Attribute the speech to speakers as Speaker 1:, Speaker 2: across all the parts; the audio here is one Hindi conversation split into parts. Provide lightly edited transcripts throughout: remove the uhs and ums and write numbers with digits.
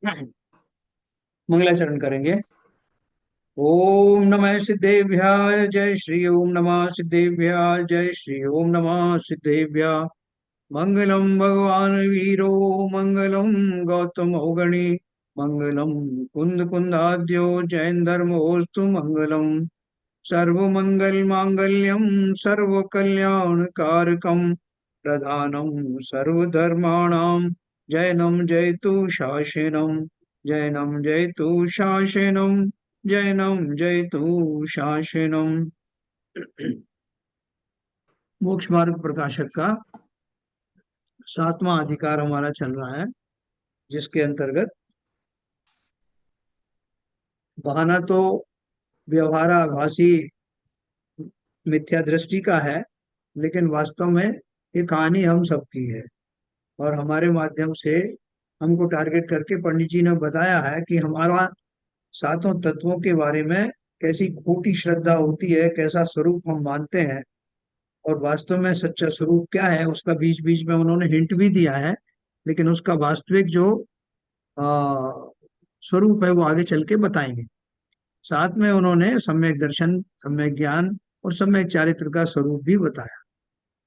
Speaker 1: मंगलाचरण करेंगे। ओम नमः सिद्धेभ्याय जय श्री ओम नमः सिद्धेभ्याय जय श्री ओम नमः सिद्धेभ्याय। मंगलम भगवान वीरो मंगलम गौतम औगणी मंगलम कुंद कुंदाद्यो जैन धर्मोस्तु मंगलम। सर्व मंगल मांगल्यम सर्व कल्याण कारकम प्रधानम सर्वधर्माणाम जैनम जयतु शासनम। जैनम जयतु शासनम। जैनम जयतु शासनम। मोक्ष मार्ग प्रकाशक का 7वां अधिकार हमारा चल रहा है, जिसके अंतर्गत बहाना तो व्यवहाराभासी मिथ्या दृष्टि का है, लेकिन वास्तव में ये कहानी हम सबकी है। और हमारे माध्यम से हमको टारगेट करके पंडित जी ने बताया है कि हमारा सातों तत्वों के बारे में कैसी खोटी श्रद्धा होती है, कैसा स्वरूप हम मानते हैं, और वास्तव में सच्चा स्वरूप क्या है उसका बीच बीच में उन्होंने हिंट भी दिया है। लेकिन उसका वास्तविक जो आ, स्वरूप है वो आगे चल के बताएंगे। साथ में उन्होंने सम्यक दर्शन, सम्यक ज्ञान और सम्यक चारित्र का स्वरूप भी बताया।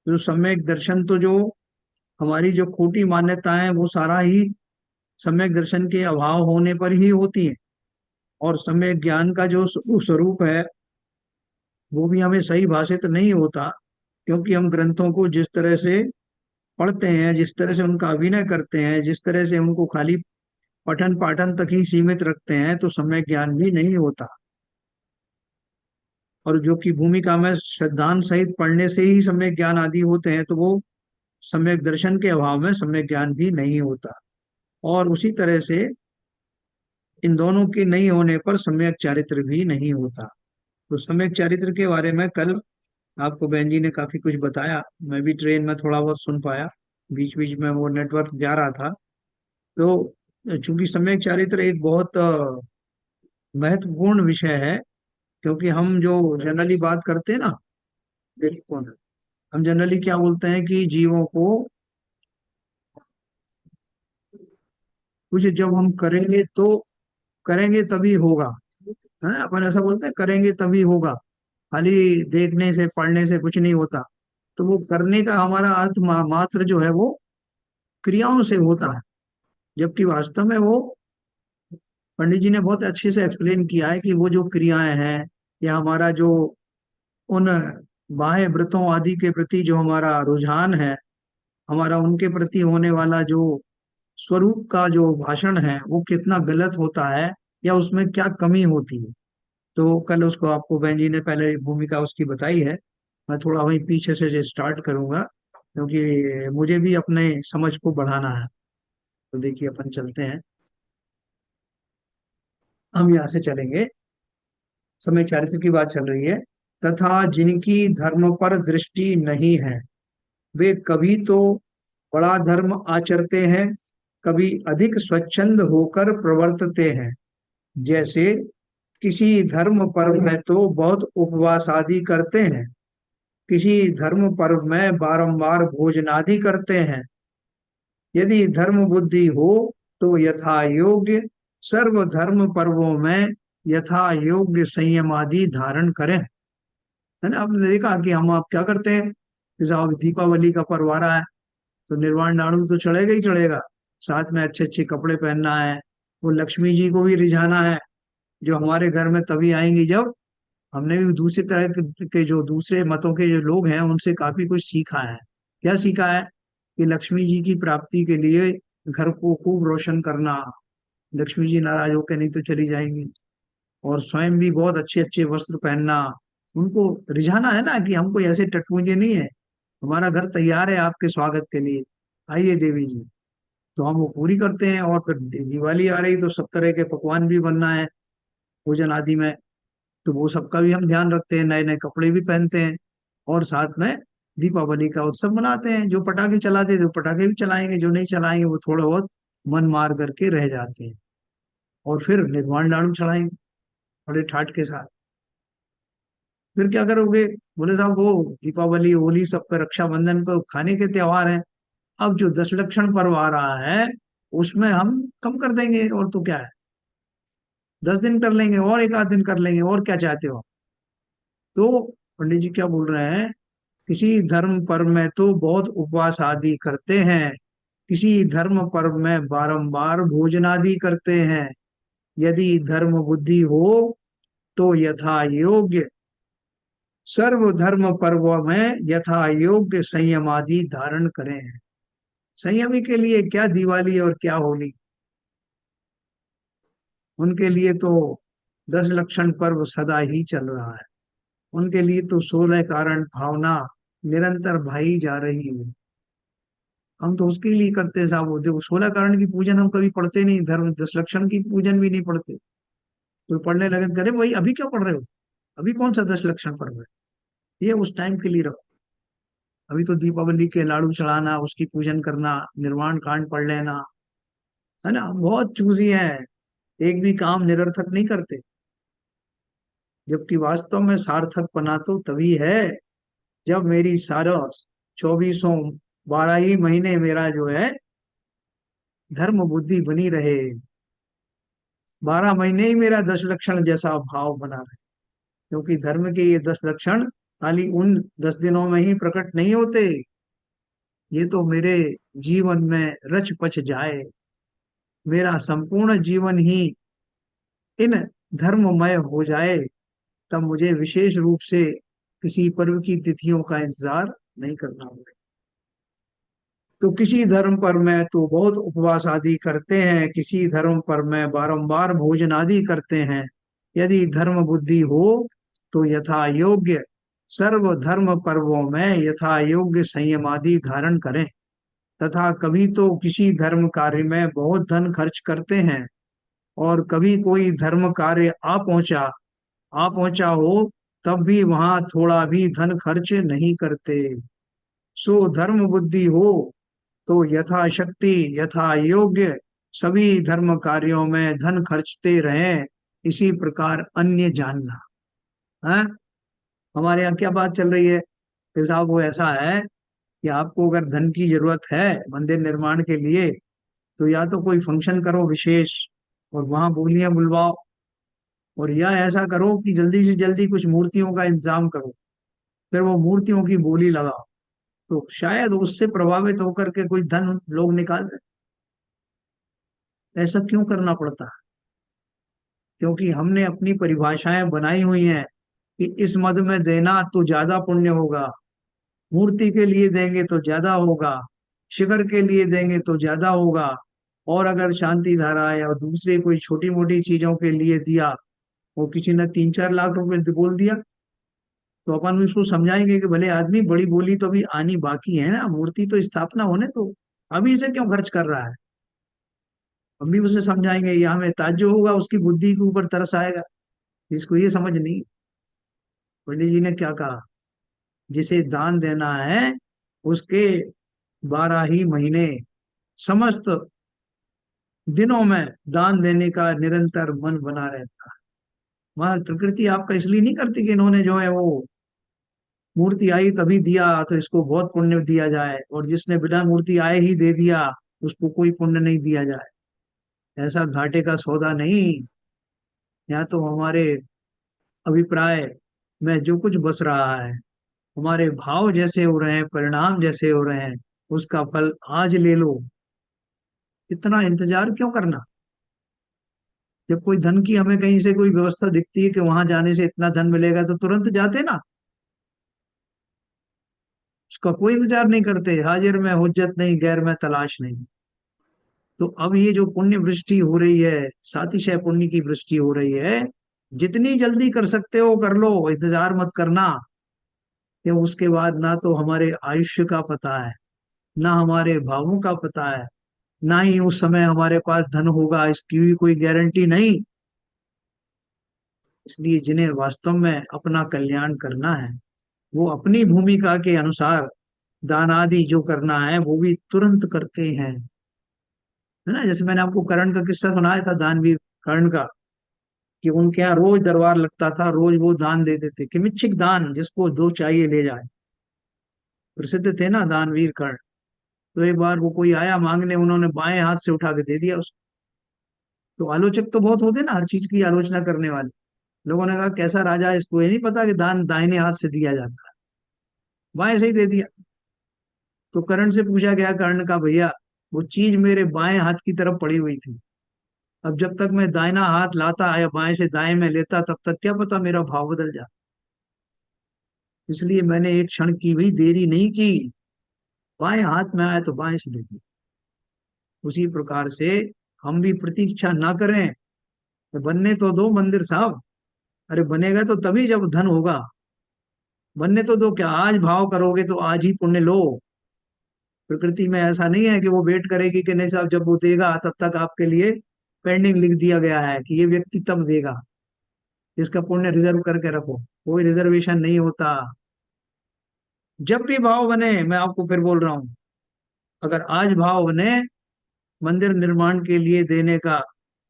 Speaker 1: जो सम्यक दर्शन तो जो हमारी जो खोटी मान्यताएं हैं वो सारा ही सम्यक दर्शन के अभाव होने पर ही होती है। और सम्यक ज्ञान का जो स्वरूप है वो भी हमें सही भाषित नहीं होता, क्योंकि हम ग्रंथों को जिस तरह से पढ़ते हैं, जिस तरह से उनका अभिनय करते हैं, जिस तरह से उनको खाली पठन पाठन तक ही सीमित रखते हैं, तो सम्यक ज्ञान भी नहीं होता। और जो कि भूमिका में श्रद्धांत सहित पढ़ने से ही सम्यक ज्ञान आदि होते हैं, तो वो सम्यक दर्शन के अभाव में सम्यक ज्ञान भी नहीं होता। और उसी तरह से इन दोनों के नहीं होने पर सम्यक चारित्र भी नहीं होता। तो सम्यक चारित्र के बारे में कल आपको बहन जी ने काफी कुछ बताया, मैं भी ट्रेन में थोड़ा बहुत सुन पाया, बीच बीच में वो नेटवर्क जा रहा था। तो चूंकि सम्यक चारित्र एक बहुत महत्वपूर्ण विषय है, क्योंकि हम जो जनरली बात करते हैं ना, देखो ना, हम जनरली क्या बोलते हैं कि जीवों को कुछ जब हम करेंगे तो करेंगे तभी होगा, है अपन ऐसा बोलते हैं, करेंगे तभी होगा। खाली देखने से पढ़ने से कुछ नहीं होता। तो वो करने का हमारा अर्थ मात्र जो है वो क्रियाओं से होता है। जबकि वास्तव में वो पंडित जी ने बहुत अच्छे से एक्सप्लेन किया है कि वो जो क्रियाएं हैं, या हमारा जो उन बाह्य व्रतों आदि के प्रति जो हमारा रुझान है, हमारा उनके प्रति होने वाला जो स्वरूप का जो भाषण है वो कितना गलत होता है, या उसमें क्या कमी होती है। तो कल उसको आपको बहन जी ने पहले भूमिका उसकी बताई है। मैं थोड़ा वहीं पीछे से जो स्टार्ट करूंगा, क्योंकि मुझे भी अपने समझ को बढ़ाना है। तो देखिए अपन चलते हैं, हम यहाँ से चलेंगे। समय चारित्र की बात चल रही है। तथा जिनकी धर्म पर दृष्टि नहीं है, वे कभी तो बड़ा धर्म आचरते हैं, कभी अधिक स्वच्छंद होकर प्रवर्तते हैं। जैसे किसी धर्म पर्व में तो बहुत उपवास आदि करते हैं, किसी धर्म पर्व में बारंबार भोजनादि करते हैं। यदि धर्म बुद्धि हो तो यथा योग्य सर्व धर्म पर्वों में यथा योग्य संयम आदि धारण करें। है ना, आपने देखा कि हम आप क्या करते हैं, जैसे अब दीपावली का पर्व आ रहा है, तो निर्वाण नाड़ू तो चढ़ेगा ही चढ़ेगा, साथ में अच्छे अच्छे कपड़े पहनना है। वो लक्ष्मी जी को भी रिझाना है, जो हमारे घर में तभी आएंगी जब हमने भी दूसरी तरह के जो दूसरे मतों के जो लोग हैं उनसे काफी कुछ सीखा है। क्या सीखा है कि लक्ष्मी जी की प्राप्ति के लिए घर को खूब रोशन करना, लक्ष्मी जी नाराज होकर नहीं तो चली जाएंगी। और स्वयं भी बहुत अच्छे अच्छे वस्त्र पहनना, उनको रिझाना है ना कि हमको ऐसे टटमुंजे नहीं है, हमारा घर तैयार है आपके स्वागत के लिए, आइए देवी जी। तो हम वो पूरी करते हैं। और फिर दिवाली आ रही तो सब तरह के पकवान भी बनना है भोजन आदि में, तो वो सबका भी हम ध्यान रखते हैं, नए नए कपड़े भी पहनते हैं। और साथ में दीपावली का उत्सव मनाते हैं, जो पटाखे चलाते थे वो पटाखे भी चलाएंगे, जो नहीं चलाएंगे वो थोड़ा बहुत मन मार करके रह जाते हैं। और फिर निर्वाण लाडू चढ़ाएंगे बड़े ठाट के साथ। फिर क्या करोगे, बोले साहब वो दीपावली होली सब पे, रक्षाबंधन पे खाने के त्योहार हैं। अब जो दशलक्षण पर्व आ रहा है, उसमें हम कम कर देंगे, और तो क्या है, 10 दिन कर लेंगे और एक आध दिन कर लेंगे, और क्या चाहते हो। तो पंडित जी क्या बोल रहे हैं, किसी धर्म पर में तो बहुत उपवास आदि करते हैं, किसी धर्म पर में बारंबार भोजन आदि करते हैं। यदि धर्म बुद्धि हो तो यथा योग्य सर्व धर्म पर्व में यथा योग्य संयम आदि धारण करें। संयमी के लिए क्या दिवाली और क्या होली, उनके लिए तो 10 लक्षण पर्व सदा ही चल रहा है। उनके लिए तो 16 कारण भावना निरंतर भाई जा रही है। हम तो उसके लिए करते हैं साहब, वो देखो 16 कारण की पूजन हम कभी पढ़ते नहीं, धर्म 10 लक्षण की पूजन भी नहीं पढ़ते। कोई पढ़ने लगे तो करे भाई अभी क्या पढ़ रहे हो, अभी कौन सा 10 लक्षण पढ़ रहे हो, ये उस टाइम के लिए रखो। अभी तो दीपावली के लाड़ू चढ़ाना, उसकी पूजन करना, निर्वाण कांड पढ़ लेना, है ना, बहुत चूजी है, एक भी काम निरर्थक नहीं करते। जबकि वास्तव में सार्थक पना तो तभी है जब मेरी सारा 24 12 ही महीने मेरा जो है धर्म बुद्धि बनी रहे, 12 महीने ही मेरा 10 लक्षण जैसा भाव बना रहे। क्योंकि धर्म के ये 10 लक्षण खाली उन 10 दिनों में ही प्रकट नहीं होते, ये तो मेरे जीवन में रच पच जाए, मेरा संपूर्ण जीवन ही इन धर्ममय हो जाए, तब मुझे विशेष रूप से किसी पर्व की तिथियों का इंतजार नहीं करना होगा। तो किसी धर्म पर में तो बहुत उपवास आदि करते हैं, किसी धर्म पर में बारंबार भोजन आदि करते हैं। यदि धर्म बुद्धि हो तो यथा योग्य सर्व धर्म पर्वों में यथा योग्य संयम आदि धारण करें। तथा कभी तो किसी धर्म कार्य में बहुत धन खर्च करते हैं, और कभी कोई धर्म कार्य आ पहुंचा हो तब भी वहां थोड़ा भी धन खर्च नहीं करते। सो धर्म बुद्धि हो तो यथाशक्ति यथा योग्य सभी धर्म कार्यों में धन खर्चते रहें। इसी प्रकार अन्य जानना है। हमारे यहाँ क्या बात चल रही है कि साहब वो ऐसा है कि आपको अगर धन की जरूरत है मंदिर निर्माण के लिए, तो या तो कोई फंक्शन करो विशेष और वहां बोलियां बुलवाओ, और या ऐसा करो कि जल्दी से जल्दी कुछ मूर्तियों का इंतजाम करो, फिर वो मूर्तियों की बोली लगाओ, तो शायद उससे प्रभावित होकर के कुछ धन लोग निकाल दें। ऐसा क्यों करना पड़ता है? क्योंकि हमने अपनी परिभाषाएं बनाई हुई हैं कि इस मद में देना तो ज्यादा पुण्य होगा, मूर्ति के लिए देंगे तो ज्यादा होगा, शिखर के लिए देंगे तो ज्यादा होगा, और अगर शांति धारा या दूसरे कोई छोटी मोटी चीजों के लिए दिया, वो किसी ने 3-4 लाख रुपए बोल दिया, तो अपन उसको समझाएंगे कि भले आदमी बड़ी बोली तो अभी आनी बाकी है ना, मूर्ति तो स्थापना होने तो, अभी इसे क्यों खर्च कर रहा है। हम भी उसे समझाएंगे, या हमें ताज्जुब होगा, उसकी बुद्धि के ऊपर तरस आएगा, इसको ये समझ नहीं। पंडित जी ने क्या कहा, जिसे दान देना है उसके 12 ही महीने समस्त दिनों में दान देने का निरंतर मन बना रहता है। वहां प्रकृति आपका इसलिए नहीं करती कि इन्होंने जो है वो मूर्ति आई तभी दिया तो इसको बहुत पुण्य दिया जाए, और जिसने बिना मूर्ति आए ही दे दिया उसको कोई पुण्य नहीं दिया जाए। ऐसा घाटे का सौदा नहीं। यहाँ तो हमारे अभिप्राय में जो कुछ बस रहा है, हमारे भाव जैसे हो रहे हैं, परिणाम जैसे हो रहे हैं, उसका फल आज ले लो, इतना इंतजार क्यों करना। जब कोई धन की हमें कहीं से कोई व्यवस्था दिखती है कि वहां जाने से इतना धन मिलेगा, तो तुरंत जाते ना, उसका कोई इंतजार नहीं करते, हाजिर में हुज्जत नहीं गैर में तलाश नहीं। तो अब ये जो पुण्य वृष्टि हो रही है, सातिशय पुण्य की वृष्टि हो रही है, जितनी जल्दी कर सकते हो कर लो, इंतजार मत करना। क्यों, उसके बाद ना तो हमारे आयुष्य का पता है, ना हमारे भावों का पता है, ना ही उस समय हमारे पास धन होगा, इसकी भी कोई गारंटी नहीं। इसलिए जिन्हें वास्तव में अपना कल्याण करना है, वो अपनी भूमिका के अनुसार दान आदि जो करना है वो भी तुरंत करते हैं। है ना, जैसे मैंने आपको कर्ण का किस्सा सुनाया था, दानवीर कर्ण का, कि उनके यहाँ रोज दरबार लगता था, रोज वो दान देते थे, किमिच्छिक दान, जिसको दो चाहिए ले जाए। प्रसिद्ध थे ना दानवीर कर्ण। तो एक बार वो कोई आया मांगने, उन्होंने बाएं हाथ से उठा के दे दिया उसको। तो आलोचक तो बहुत होते हैं ना, हर चीज की आलोचना करने वाले। लोगों ने कहा कैसा राजा है, इसको ये नहीं पता कि दान दाहिने हाथ से दिया जाता है, बाएं से ही दे दिया। तो कर्ण से पूछा गया, कर्ण का भैया वो चीज मेरे बाएं हाथ की तरफ पड़ी हुई थी, अब जब तक मैं दाहिना हाथ लाता या बाएं से दाएं में लेता, तब तक क्या पता मेरा भाव बदल जाता, इसलिए मैंने एक क्षण की भी देरी नहीं की, बाएं हाथ में आया तो बाएं से दे दिया। उसी प्रकार से हम भी प्रतीक्षा ना करें, तो बनने तो दो मंदिर साहब। अरे बनेगा तो तभी जब धन होगा, बनने तो दो, क्या आज भाव करोगे तो आज ही पुण्य लो। प्रकृति में ऐसा नहीं है कि वो वेट करेगी कि नहीं साहब, जब वो देगा तब तक आपके लिए पेंडिंग लिख दिया गया है कि ये व्यक्ति तब देगा, इसका पुण्य रिजर्व करके रखो। कोई रिजर्वेशन नहीं होता। जब भी भाव बने, मैं आपको फिर बोल रहा हूं, अगर आज भाव बने मंदिर निर्माण के लिए देने का,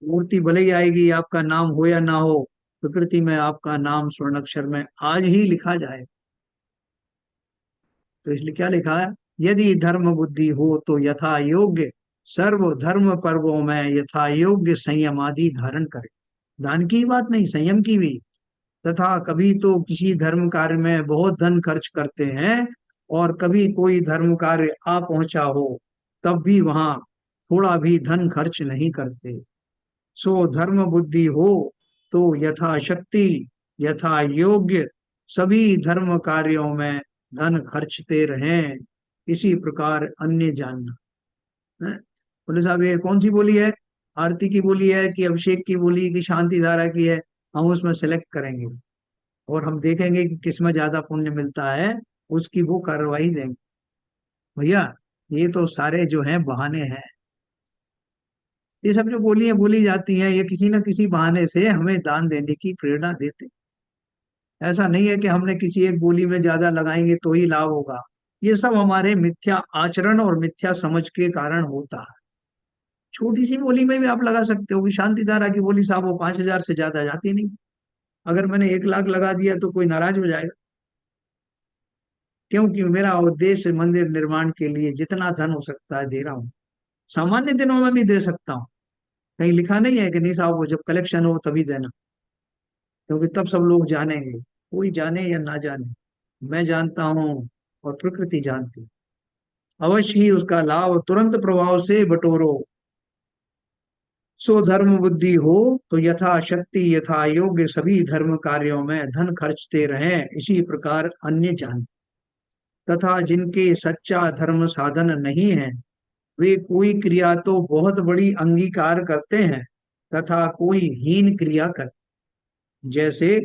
Speaker 1: मूर्ति भले ही आएगी, आपका नाम हो या ना हो, प्रकृति में आपका नाम स्वर्ण अक्षर में आज ही लिखा जाए। तो इसलिए क्या लिखा है, यदि धर्म बुद्धि हो तो यथा योग्य सर्व धर्म पर्वों में यथा योग्य संयम आदि धारण करे। दान की बात नहीं, संयम की भी। तथा कभी तो किसी धर्म कार्य में बहुत धन खर्च करते हैं, और कभी कोई धर्म कार्य आ पहुंचा हो तब भी वहां थोड़ा भी धन खर्च नहीं करते। सो धर्म बुद्धि हो तो यथाशक्ति यथा योग्य सभी धर्म कार्यों में धन खर्चते रहें, इसी प्रकार अन्य जानना है। बोले साहब ये कौन सी बोली है, आरती की बोली है कि अभिषेक की बोली की शांति धारा की है? हम उसमें सेलेक्ट करेंगे और हम देखेंगे कि किसमें ज्यादा पुण्य मिलता है, उसकी वो कार्रवाई देंगे। भैया ये तो सारे जो हैं बहाने हैं, ये सब जो बोलियां बोली जाती हैं ये किसी न किसी बहाने से हमें दान देने की प्रेरणा देते। ऐसा नहीं है कि हमने किसी एक बोली में ज्यादा लगाएंगे तो ही लाभ होगा। ये सब हमारे मिथ्या आचरण और मिथ्या समझ के कारण होता है। छोटी सी बोली में भी आप लगा सकते हो कि शांति धारा की बोली साहब वो 5,000 से ज्यादा जाती नहीं, अगर मैंने 1 लाख लगा दिया तो कोई नाराज हो जाएगा? क्योंकि मेरा उद्देश्य मंदिर निर्माण के लिए जितना धन हो सकता है दे रहा हूँ, सामान्य दिनों में भी दे सकता हूँ। कहीं लिखा नहीं है कि नहीं साहब वो जब कलेक्शन हो तभी देना, क्योंकि तब सब लोग जानेंगे। कोई जाने या ना जाने, मैं जानता हूँ और प्रकृति जानती है। अवश्य ही उसका लाभ तुरंत प्रभाव से बटोरो। सो धर्म बुद्धि हो तो यथा शक्ति यथा योग्य सभी धर्म कार्यों में धन खर्चते रहें, इसी प्रकार अन्य जान। तथा जिनके सच्चा धर्म साधन नहीं है, वे कोई क्रिया तो बहुत बड़ी अंगीकार करते हैं तथा कोई हीन क्रिया करते, जैसे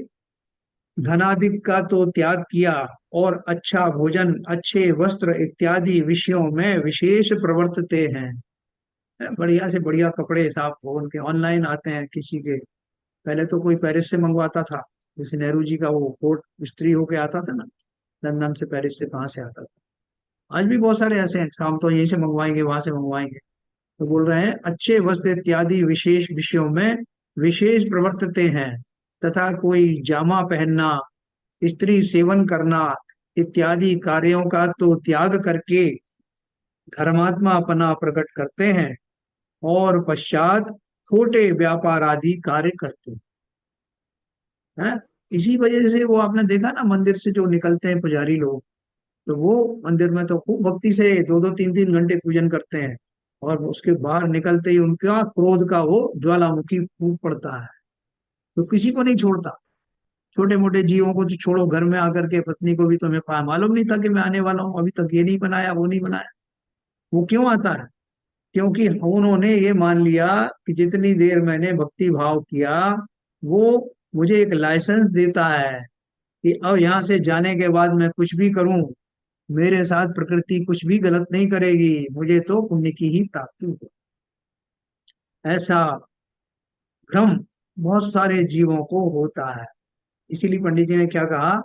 Speaker 1: धनादिक का तो त्याग किया और अच्छा भोजन अच्छे वस्त्र इत्यादि विषयों में विशेष प्रवर्तते हैं। बढ़िया से बढ़िया कपड़े साफ हो उनके, ऑनलाइन आते हैं किसी के। पहले तो कोई पेरिस से मंगवाता था, जैसे नेहरू जी का वो कोट इस्त्री होके आता था ना, लंदन से पेरिस से कहाँ से आता था। आज भी बहुत सारे ऐसे हैं, शाम तो यहीं से मंगवाएंगे वहां से मंगवाएंगे। तो बोल रहे हैं अच्छे वस्त्र इत्यादि विशेष विषयों में विशेष प्रवर्तते हैं, तथा कोई जामा पहनना स्त्री सेवन करना इत्यादि कार्यों का तो त्याग करके धर्मात्मा अपना प्रकट करते हैं, और पश्चात छोटे व्यापार आदि कार्य करते हैं। इसी वजह से वो आपने देखा ना, मंदिर से जो निकलते हैं पुजारी लोग, तो वो मंदिर में तो खूब भक्ति से 2-2 3-3 घंटे पूजन करते हैं, और उसके बाहर निकलते ही उनका क्रोध का वो ज्वालामुखी फूट पड़ता है। तो किसी को नहीं छोड़ता, छोटे मोटे जीवों को तो छोड़ो, घर में आकर के पत्नी को भी तुम्हें मालूम नहीं था कि मैं आने वाला हूँ, अभी तक ये नहीं बनाया वो नहीं बनाया। वो क्यों आता है? क्योंकि उन्होंने ये मान लिया कि जितनी देर मैंने भक्ति भाव किया, वो मुझे एक लाइसेंस देता है कि अब यहाँ से जाने के बाद मैं कुछ भी करूं, मेरे साथ प्रकृति कुछ भी गलत नहीं करेगी, मुझे तो पुण्य की ही प्राप्ति हो। ऐसा भ्रम बहुत सारे जीवों को होता है। इसीलिए पंडित जी ने क्या कहा,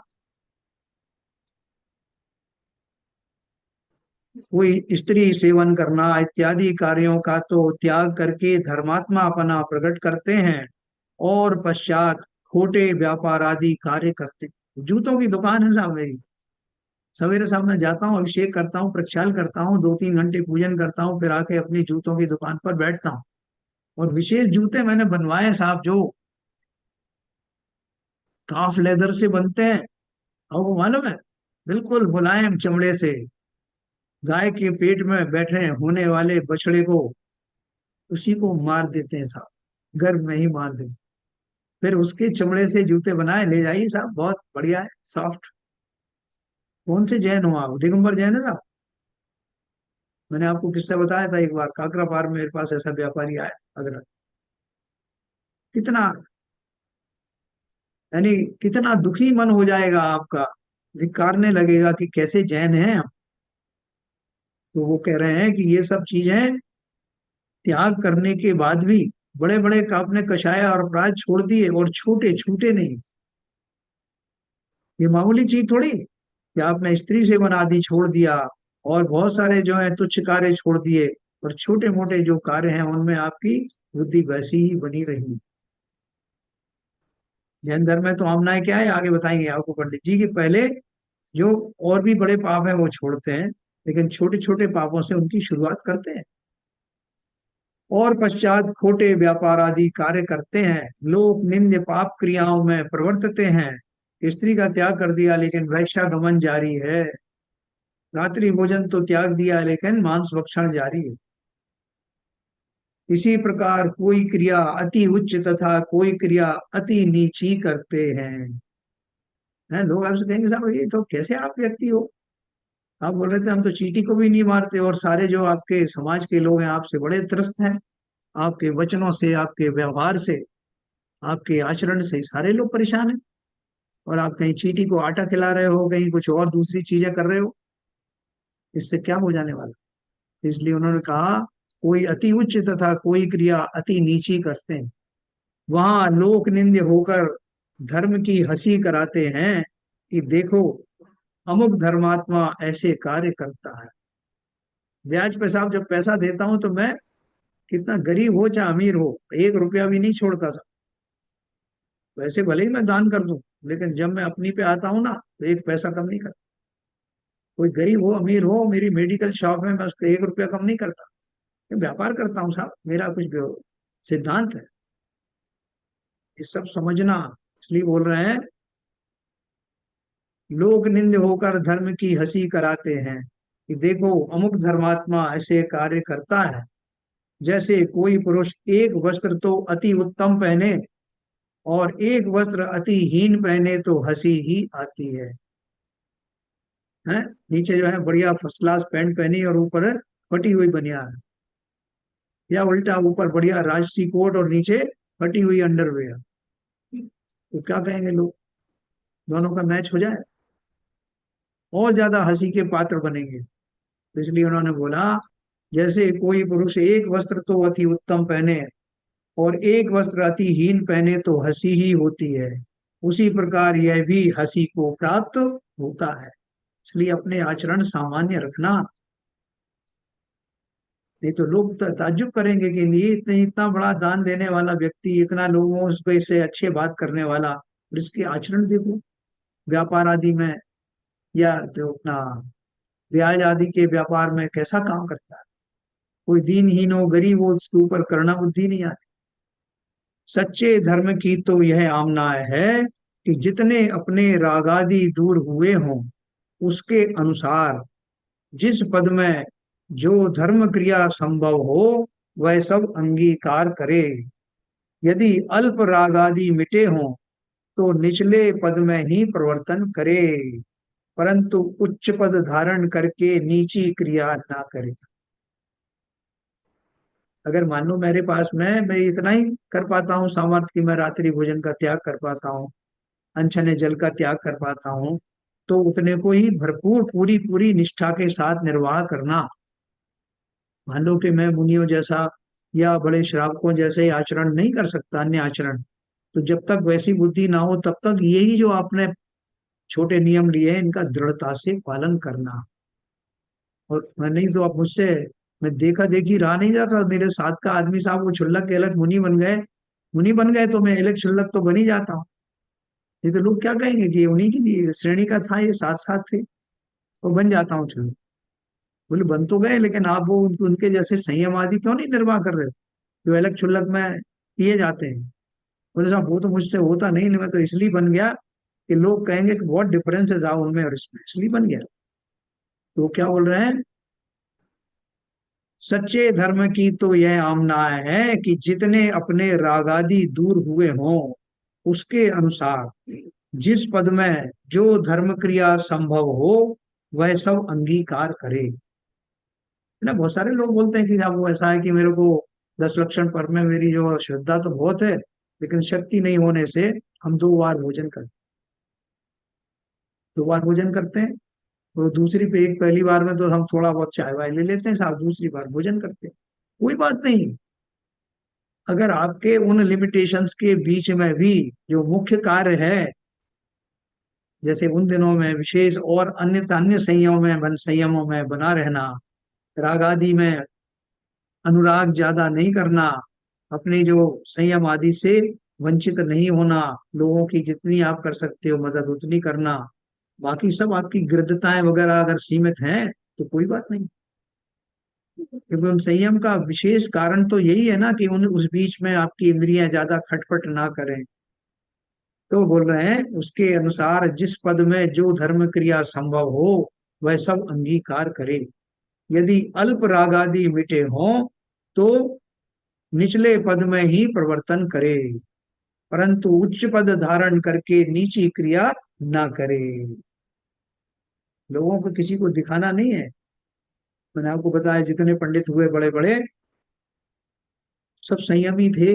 Speaker 1: कोई स्त्री सेवन करना इत्यादि कार्यों का तो त्याग करके धर्मात्मा अपना प्रकट करते हैं, और पश्चात खोटे व्यापार आदि कार्य करते। जूतों की दुकान है साहब मेरी, सवेरे शाम मैं जाता हूँ, अभिषेक करता हूँ, प्रक्षाल करता हूँ, 2-3 घंटे पूजन करता हूँ, फिर आके अपनी जूतों की दुकान पर बैठता हूँ। और विशेष जूते मैंने बनवाए साहब, जो काफ लेदर से बनते हैं। आपको मालूम है, बिल्कुल मुलायम चमड़े से, गाय के पेट में बैठे होने वाले बछड़े को, उसी को मार देते हैं साहब, गर्भ में ही मार देते हैं। फिर उसके चमड़े से जूते बनाए, ले जाइए साहब, बहुत बढ़िया है, सॉफ्ट। कौन से जैन हो आप? दिगंबर जैन है साहब? मैंने आपको किस्सा बताया था एक बार, काकरा पार में मेरे पास ऐसा व्यापारी आया, अगर कितना, यानी कितना दुखी मन हो जाएगा आपका, धिक्कारने लगेगा कि कैसे जैन हैं हम। तो वो कह रहे हैं कि ये सब चीजें त्याग करने के बाद भी बड़े बड़े का आपने कषाय और अपराध छोड़ दिए, और छोटे छूटे नहीं। ये मामूली चीज थोड़ी कि आपने स्त्री से बना दी, छोड़ दिया, और बहुत सारे जो है तुच्छ कार्य छोड़ दिए, और छोटे मोटे जो कार्य हैं उनमें आपकी बुद्धि वैसी ही बनी रही। जैन धर्म में तो आमनाएं क्या है, आगे बताएंगे आपको पंडित जी, कि पहले जो और भी बड़े पाप है वो छोड़ते हैं, लेकिन छोटे छोटे पापों से उनकी शुरुआत करते हैं, और पश्चात खोटे व्यापार आदि कार्य करते हैं। लोक निंद्य पाप क्रियाओं में प्रवर्तते हैं। स्त्री का त्याग कर दिया लेकिन वैश्यागमन जारी है। रात्रि भोजन तो त्याग दिया लेकिन मांस भक्षण जारी है। इसी प्रकार कोई क्रिया अति उच्च तथा कोई क्रिया अति नीची करते हैं। लोग आपसे कहेंगे साहब ये तो कैसे आप व्यक्ति हो, आप बोल रहे थे हम तो चींटी को भी नहीं मारते, और सारे जो आपके समाज के लोग हैं आपसे बड़े त्रस्त हैं, आपके वचनों से, आपके व्यवहार से, आपके आचरण से सारे लोग परेशान हैं। और आप कहीं चींटी को आटा खिला रहे हो, कहीं कुछ और दूसरी चीजें कर रहे हो, इससे क्या हो जाने वाला। इसलिए उन्होंने कहा कोई अति उच्च तथा कोई क्रिया अति नीची करते हैं। वहां लोक निंद्य होकर धर्म की हंसी कराते हैं कि देखो अमुक धर्मात्मा ऐसे कार्य करता है। ब्याज पे साहब जब पैसा देता हूं तो मैं, कितना गरीब हो चाहे अमीर हो, 1 रुपया भी नहीं छोड़ता साहब। वैसे भले ही मैं दान कर दूं, लेकिन जब मैं अपनी पे आता हूं ना, तो 1 पैसा कम नहीं करता। कोई गरीब हो अमीर हो, मेरी मेडिकल शॉप में मैं उसको 1 रुपया कम नहीं करता। मैं व्यापार करता हूँ साहब, मेरा कुछ सिद्धांत है। ये सब समझना, इसलिए बोल रहे हैं लोक निंद होकर धर्म की हंसी कराते हैं कि देखो अमुक धर्मात्मा ऐसे कार्य करता है। जैसे कोई पुरुष एक वस्त्र तो अति उत्तम पहने और एक वस्त्र अति हीन पहने तो हंसी ही आती है। नीचे जो है बढ़िया फर्स्ट क्लास पैंट पहनी और ऊपर फटी हुई बनियान, या उल्टा ऊपर बढ़िया राजसी कोट और नीचे फटी हुई अंडरवेयर, तो क्या कहेंगे लोग, दोनों का मैच हो जाए, और ज्यादा हंसी के पात्र बनेंगे। तो इसलिए उन्होंने बोला जैसे कोई पुरुष एक वस्त्र तो अति उत्तम पहने और एक वस्त्र अति हीन पहने तो हंसी ही होती है, उसी प्रकार यह भी हंसी को प्राप्त होता है। इसलिए अपने आचरण सामान्य रखना, नहीं तो लोग ताज्जुब करेंगे कि ये इतने इतना बड़ा दान देने वाला व्यक्ति, इतना लोगों को इससे अच्छे बात करने वाला, और इसके आचरण देखो व्यापार आदि में, या तो अपना ब्याज आदि के व्यापार में कैसा काम करता है। कोई दीनहीन हो गरीब हो उसके ऊपर करुणा बुद्धि नहीं आती। सच्चे धर्म की तो यह आमना है कि जितने अपने रागादि दूर हुए हों उसके अनुसार जिस पद में जो धर्म क्रिया संभव हो वह सब अंगीकार करे। यदि अल्प रागादि मिटे हों तो निचले पद में ही प्रवर्तन करे, परंतु उच्च पद धारण करके नीची क्रिया ना करे। अगर मान लो मेरे पास में मैं इतना ही कर पाता हूँ सामर्थ्य कि मैं रात्रि भोजन का त्याग कर पाता हूँ, अनछने जल का त्याग कर पाता हूँ, तो उतने को ही भरपूर पूरी पूरी निष्ठा के साथ निर्वाह करना। मान लो कि मैं मुनियों जैसा या बड़े श्रावकों जैसे ही आचरण नहीं कर सकता, अन्य आचरण, तो जब तक वैसी बुद्धि ना हो तब तक यही जो आपने छोटे नियम लिए हैं इनका दृढ़ता से पालन करना। और मैं नहीं तो आप मुझसे, मैं देखा देखी रहा नहीं जाता, मेरे साथ का आदमी साहब वो क्षुल्लक के अलग मुनि बन गए, मुनि बन गए तो मैं अलग क्षुल्लक तो बन ही जाता हूँ। नहीं तो लोग क्या कहेंगे कि ये उन्हीं की श्रेणी का था, ये साथ साथ थे। वो बन जाता हूँ चलो। बोले बन तो गए, लेकिन आप वो उनके जैसे संयम आदि क्यों नहीं निर्वाह कर रहे हो, जो अलग छुल्लक में किए जाते हैं। बोले साहब वो तो मुझसे होता नहीं, मैं तो इसलिए बन गया कि लोग कहेंगे कि बहुत डिफरेंसेस आ उनमें और इसमें, इसलिए बन गया। तो वो क्या बोल रहे हैं, सच्चे धर्म की तो यह आमना है कि जितने अपने रागादि दूर हुए हों, उसके अनुसार जिस पद में जो धर्म क्रिया संभव हो, वह सब अंगीकार करे। है ना, बहुत सारे लोग बोलते हैं कि आप वो ऐसा है कि मेरे को 10 लक्षण पर में मेरी जो श्रद्धा तो बहुत है, लेकिन शक्ति नहीं होने से हम 2 बार भोजन करते हैं। तो दूसरी पे एक पहली बार में तो हम थोड़ा बहुत चाय वाय ले लेते हैं साहब, दूसरी बार भोजन करते हैं, कोई बात नहीं। अगर आपके उन लिमिटेशंस के बीच में भी जो मुख्य कार्य है, जैसे उन दिनों में विशेष और अन्य अन्य संयमों में बना रहना, राग आदि में अनुराग ज्यादा नहीं करना, अपने जो संयम आदि से वंचित नहीं होना, लोगों की जितनी आप कर सकते हो मदद उतनी करना, बाकी सब आपकी गृद्धताएं वगैरह अगर सीमित हैं तो कोई बात नहीं। क्योंकि उन संयम का विशेष कारण तो यही है ना कि उन उस बीच में आपकी इंद्रियां ज्यादा खटपट ना करें। तो बोल रहे हैं उसके अनुसार जिस पद में जो धर्म क्रिया संभव हो, वह सब अंगीकार करे। यदि अल्प रागादि मिटे हों, तो निचले पद में ही प्रवर्तन करे, परंतु उच्च पद धारण करके नीची क्रिया ना करे। लोगों को किसी को दिखाना नहीं है। मैंने आपको बताया जितने पंडित हुए बड़े बड़े, सब संयमी थे।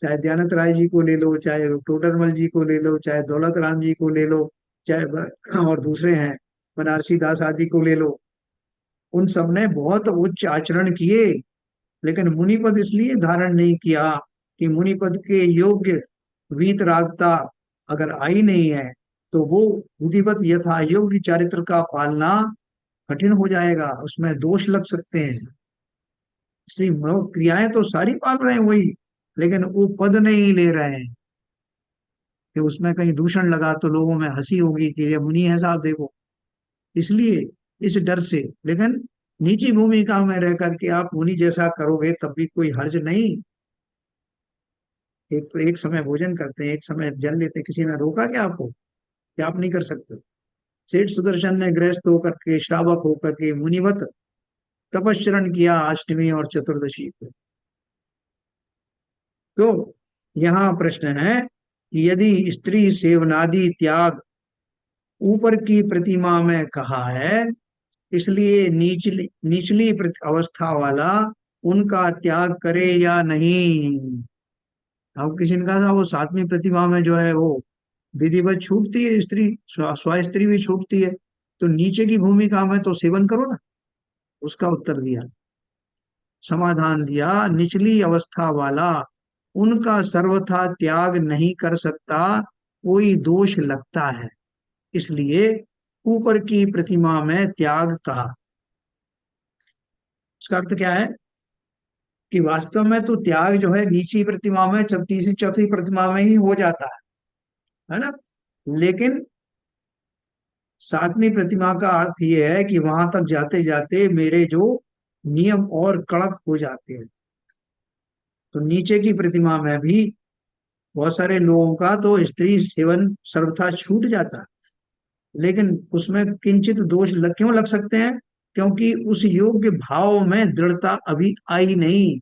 Speaker 1: चाहे दयानंद राय जी को ले लो, चाहे टोडरमल जी को ले लो, चाहे दौलत राम जी को ले लो, चाहे और दूसरे हैं बनारसी दास आदि को ले लो, उन सब ने बहुत उच्च आचरण किए, लेकिन मुनिपद इसलिए धारण नहीं किया कि मुनिपद के योग्य वीतरागता अगर आई नहीं है, तो वो विधिवत यथा योग्य चारित्र का पालना कठिन हो जाएगा, उसमें दोष लग सकते हैं। इसलिए क्रियाएं तो सारी पाल रहे हैं वही, लेकिन वो पद नहीं ले रहे हैं कि उसमें कहीं दूषण लगा तो लोगों में हंसी होगी कि ये मुनि है साहब देखो। इसलिए इस डर से, लेकिन निजी भूमिका में रह करके आप मुनि जैसा करोगे तब भी कोई हर्ज नहीं। एक समय भोजन करते हैं, एक समय जल लेते हैं, किसी ने रोका क्या आपको कि आप नहीं कर सकते? सेठ सुदर्शन ने गृहस्थ होकर के, श्रावक होकर के मुनिवत तपस्चरण किया अष्टमी और चतुर्दशी को। तो यहाँ प्रश्न है कि यदि स्त्री सेवनादि त्याग ऊपर की प्रतिमा में कहा है, इसलिए निचली निचली अवस्था वाला उनका त्याग करे या नहीं। अब किसी ने कहा था वो सातवीं प्रतिमा में जो है वो विधिवत छूटती है, स्त्री स्व स्त्री भी छूटती है, तो नीचे की भूमिका में तो सेवन करो ना। उसका उत्तर दिया, समाधान दिया, निचली अवस्था वाला उनका सर्वथा त्याग नहीं कर सकता, कोई दोष लगता है, इसलिए ऊपर की प्रतिमा में त्याग कहा। उसका अर्थ क्या है कि वास्तव में तो त्याग जो है नीची प्रतिमा में, तीसरी चौथी प्रतिमा में ही हो जाता है ना। लेकिन सातवीं प्रतिमा का अर्थ यह है कि वहां तक जाते जाते मेरे जो नियम और कड़क हो जाते हैं। तो नीचे की प्रतिमा में भी बहुत सारे लोगों का तो स्त्री सेवन सर्वथा छूट जाता है, लेकिन उसमें किंचित दोष क्यों लग सकते हैं? क्योंकि उस योग्य भाव में दृढ़ता अभी आई नहीं।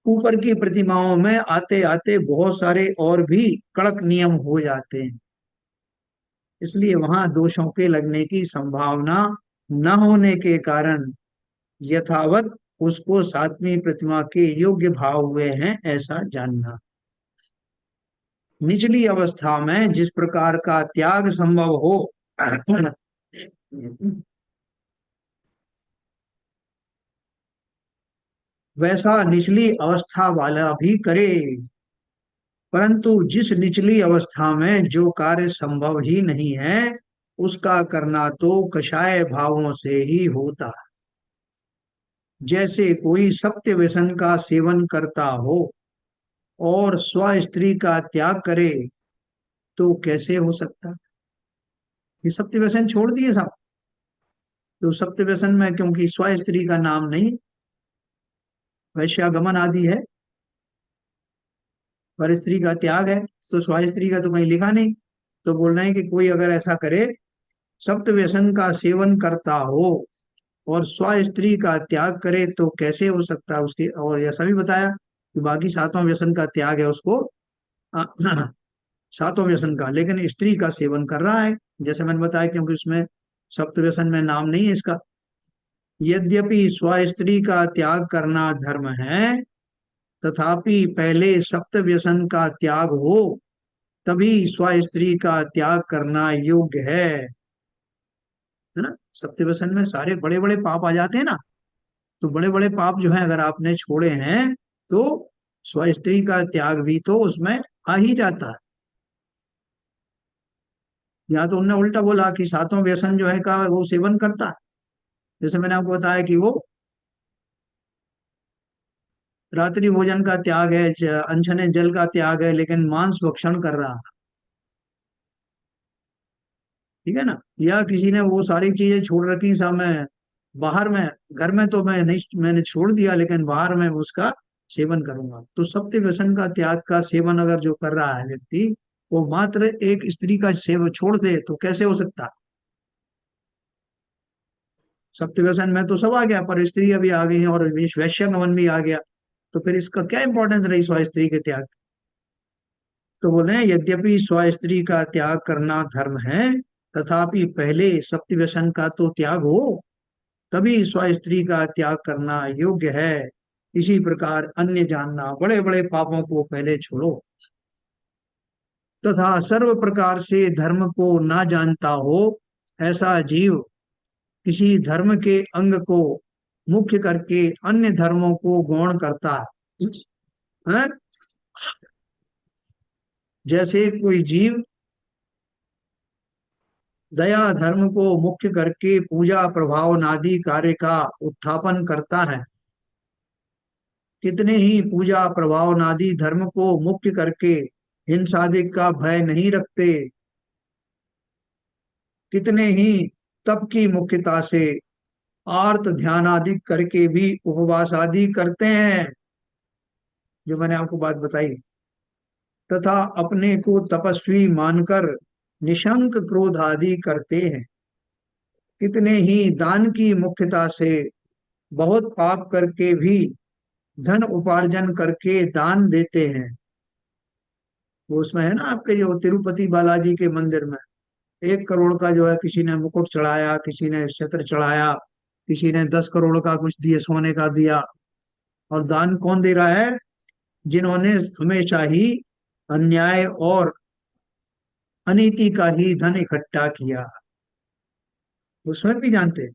Speaker 1: ऊपर की प्रतिमाओं में आते आते बहुत सारे और भी कड़क नियम हो जाते हैं, इसलिए वहां दोषों के लगने की संभावना न होने के कारण यथावत उसको सातवीं प्रतिमा के योग्य भाव हुए हैं ऐसा जानना। निचली अवस्था में जिस प्रकार का त्याग संभव हो, वैसा निचली अवस्था वाला भी करे, परंतु जिस निचली अवस्था में जो कार्य संभव ही नहीं है, उसका करना तो कषाय भावों से ही होता है। जैसे कोई सत्य व्यसन का सेवन करता हो और स्व स्त्री का त्याग करे, तो कैसे हो सकता? ये सप्त व्यसन छोड़ दिए सब। तो सप्त व्यसन में क्योंकि स्व स्त्री का नाम नहीं, वैश्यागमन आदि है, पर स्त्री का त्याग है, तो स्व स्त्री का तो कहीं लिखा नहीं। तो बोल रहे हैं कि कोई अगर ऐसा करे, सप्त व्यसन का सेवन करता हो और स्व स्त्री का त्याग करे तो कैसे हो सकता है उसके। और ऐसा भी बताया कि बाकी सातों व्यसन का त्याग है उसको, अ, सातों व्यसन का, लेकिन स्त्री का सेवन कर रहा है, जैसे मैंने बताया, क्योंकि उसमें सप्त व्यसन में नाम नहीं है इसका। यद्यपि स्व स्त्री का त्याग करना धर्म है, तथापि पहले सप्त व्यसन का त्याग हो, तभी स्व स्त्री का त्याग करना योग्य है ना। सप्त व्यसन में सारे बड़े बड़े पाप आ जाते हैं ना। तो बड़े बड़े पाप जो है अगर आपने छोड़े हैं, तो स्व स्त्री का त्याग भी तो उसमें आ ही जाता है। या तो उनने उल्टा बोला कि सातों व्यसन जो है का वो सेवन करता है, जैसे मैंने आपको बताया कि वो रात्रि भोजन का त्याग है, अनछने जल का त्याग है, लेकिन मांस भक्षण कर रहा है, ठीक है ना। या किसी ने वो सारी चीजें छोड़ रखी सब, मैं बाहर में, घर में तो मैं नहीं, मैंने छोड़ दिया, लेकिन बाहर में उसका सेवन करूंगा। तो सप्त व्यसन का त्याग का सेवन अगर जो कर रहा है व्यक्ति, वो मात्र एक स्त्री का सेवन छोड़ दे तो कैसे हो सकता है। सप्त व्यसन में तो सब आ गया, पर स्त्री अभी आ गई है और वैश्यगमन भी आ गया, तो फिर इसका क्या इंपॉर्टेंस रही स्व स्त्री के त्याग। तो बोले हैं, यद्यपि स्व स्त्री का त्याग करना धर्म है, तथापि पहले सप्त व्यसन का तो त्याग हो, तभी स्व स्त्री का त्याग करना योग्य है। इसी प्रकार अन्य जानना, बड़े बड़े पापों को पहले छोड़ो, तथा सर्व प्रकार से धर्म को ना जानता हो ऐसा जीव किसी धर्म के अंग को मुख्य करके अन्य धर्मों को गौण करता है। जैसे कोई जीव दया धर्म को मुख्य करके पूजा प्रभाव आदि कार्य का उत्थापन करता है, कितने ही पूजा प्रभाव आदि धर्म को मुख्य करके हिंसादिक का भय नहीं रखते, कितने ही तप की मुख्यता से आर्त ध्यान आदि करके भी उपवास आदि करते हैं, जो मैंने आपको बात बताई, तथा अपने को तपस्वी मानकर निशंक क्रोध आदि करते हैं, कितने ही दान की मुख्यता से बहुत पाप करके भी धन उपार्जन करके दान देते हैं। वो उसमें है ना आपके जो तिरुपति बालाजी के मंदिर में 1 करोड़ का जो है किसी ने मुकुट चढ़ाया, किसी ने छत्र चढ़ाया, किसी ने 10 करोड़ का कुछ दिए, सोने का दिया। और दान कौन दे रहा है? जिन्होंने हमेशा ही अन्याय और अनीति का ही धन इकट्ठा किया, वो स्वयं भी जानते हैं,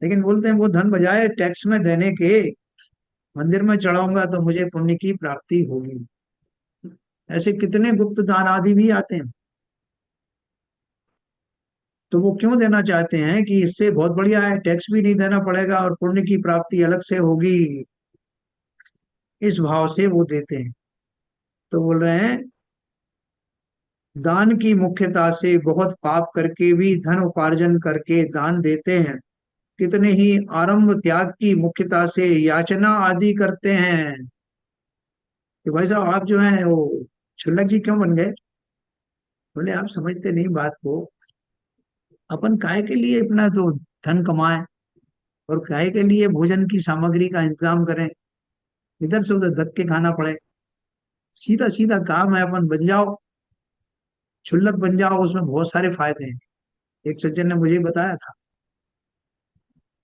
Speaker 1: लेकिन बोलते हैं वो धन बजाय टैक्स में देने के मंदिर में चढ़ाऊंगा तो मुझे पुण्य की प्राप्ति होगी। ऐसे कितने गुप्त दान आदि भी आते हैं। तो वो क्यों देना चाहते हैं कि इससे बहुत बढ़िया है, टैक्स भी नहीं देना पड़ेगा और पुण्य की प्राप्ति अलग से होगी, इस भाव से वो देते हैं। तो बोल रहे हैं, दान की मुख्यता से बहुत पाप करके भी धन उपार्जन करके दान देते हैं, कितने ही आरंभ त्याग की मुख्यता से याचना आदि करते हैं। कि भाई साहब आप जो है वो क्षुल्लक जी क्यों बन गए? बोले आप समझते नहीं बात को। अपन काय के लिए अपना तो धन कमाए और काय के लिए भोजन की सामग्री का इंतजाम करें, इधर से उधर धक्के खाना पड़े। सीधा सीधा काम है, अपन बन जाओ, क्षुल्लक बन जाओ, उसमें बहुत सारे फायदे हैं। एक सज्जन ने मुझे बताया था,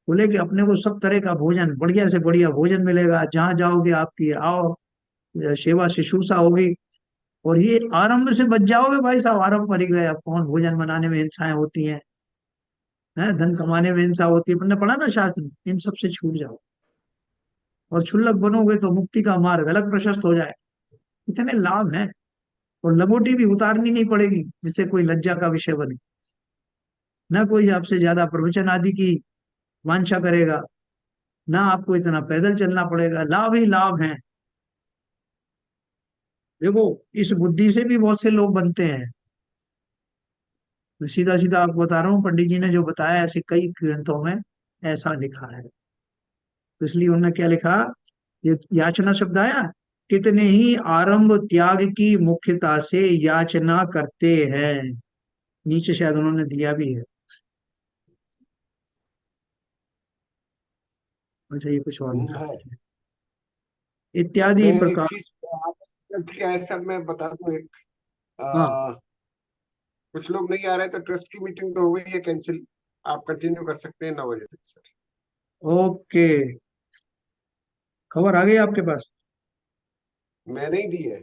Speaker 1: बोले कि अपने को सब तरह का भोजन, बढ़िया से बढ़िया भोजन मिलेगा, जहां जाओगे आपकी आओ सेवा शुश्रूषा होगी, और ये आरंभ से बच जाओगे भाई साहब, आरंभ पर ही गए। अब कौन भोजन बनाने में हिंसाएं होती हैं, हैं धन कमाने में हिंसा होती है, तुमने पढ़ा ना शास्त्र में, इन सब से छूट जाओ और क्षुल्लक बनोगे तो मुक्ति का मार्ग अलग प्रशस्त हो जाए। इतने लाभ हैं। और लंगोटी भी उतारनी नहीं पड़ेगी जिससे कोई लज्जा का विषय बने, ना कोई आपसे ज्यादा प्रवचन आदि की वांछा करेगा, ना आपको इतना पैदल चलना पड़ेगा, लाभ ही लाभ हैं। देखो, इस बुद्धि से भी बहुत से लोग बनते हैं मैं सीधा सीधा आपको बता रहा हूँ, पंडित जी ने जो बताया ऐसे कई ग्रंथों में ऐसा लिखा है। तो इसलिए उन्होंने क्या लिखा, ये याचना शब्द आया, कितने ही आरंभ त्याग की मुख्यता से याचना करते हैं। नीचे शायद उन्होंने दिया भी है। अच्छा ये कुछ और लिखा
Speaker 2: है।
Speaker 1: है, इत्यादि
Speaker 2: मैं एक
Speaker 1: प्रकार।
Speaker 2: चीज, क्या है सर, मैं बता दूं एक,
Speaker 1: हाँ।
Speaker 2: आ, कुछ लोग नहीं आ रहे तो ट्रस्ट की मीटिंग तो हो गई है कैंसिल। आप कंटिन्यू कर सकते हैं 9 बजे तक सर।
Speaker 1: ओके, खबर आ गई आपके पास?
Speaker 2: मैंने ही दी है,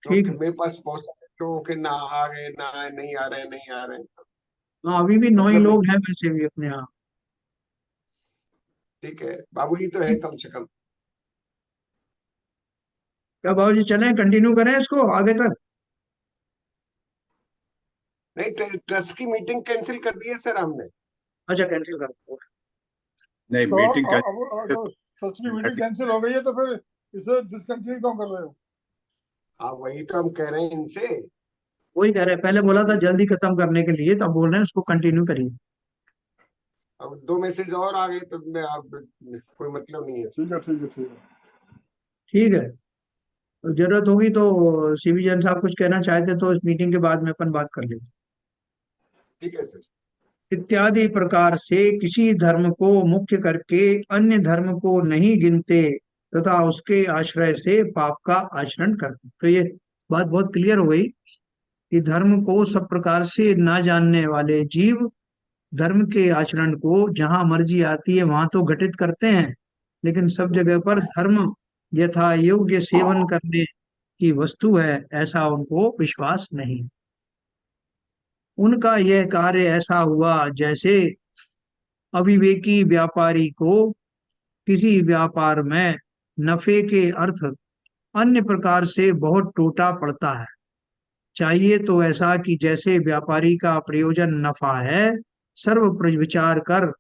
Speaker 1: ठीक
Speaker 2: क्योंकि
Speaker 1: है।
Speaker 2: मेरे पास बहुत सारे लोगों के ना आ गए, ना नहीं आ रहे, नहीं आ रहे।
Speaker 1: हाँ अभी भी 9 ही
Speaker 2: मतलब नहीं।
Speaker 1: लोग हैं वैसे भी अपने यहाँ।
Speaker 2: ठीक है, बाबूजी तो है कम से कम।
Speaker 1: क्या बाबूजी चलें, कंटिन्यू करें इसको आगे तक?
Speaker 2: नहीं, ट्रस्ट की मीटिंग कैंसिल कर दी है सर हमने।
Speaker 1: अच्छा कैंसिल कर दो।
Speaker 3: नहीं,
Speaker 4: तो
Speaker 3: मीटिंग का
Speaker 4: अब अगर सच की मीटिंग कैंसिल हो गई है तो फिर इसे डिसकंटिन्यू क्यों कर रहे हो?
Speaker 2: हाँ, वही तो हम कह रहे हैं इनसे।
Speaker 1: वही कह रहे हैं, पहले बोला था जल्दी खत्म करने के लिए, तब बोल रहे हैं उसको कंटिन्यू करिए।
Speaker 2: अब 2 मैसेज और आ गए तो मैं अब कोई मतलब नहीं है सर।
Speaker 4: ठीक है, ठीक है, ठीक है।
Speaker 1: ठीक है, तो जरूरत होगी तो सीबी जैन साहब कुछ कहना चाहते तो इस मीटिंग के बाद में अपन बात कर लेंगे।
Speaker 2: ठीक है सर।
Speaker 1: इत्यादि प्रकार से किसी धर्म को मुख्य करके अन्य धर्म को नहीं गिनते तथा उसके आश्रय से पाप का आचरण करते। तो ये बात बहुत क्लियर हो गई कि धर्म को सब प्रकार से ना जानने वाले जीव धर्म के आचरण को जहां मर्जी आती है वहां तो घटित करते हैं, लेकिन सब जगह पर धर्म यथा योग्य सेवन करने की वस्तु है ऐसा उनको विश्वास नहीं। उनका यह कार्य ऐसा हुआ जैसे अविवेकी व्यापारी को किसी व्यापार में नफे के अर्थ अन्य प्रकार से बहुत टूटा पड़ता है। चाहिए तो ऐसा कि जैसे व्यापारी का प्रयोजन नफा है, सर्व विचार कर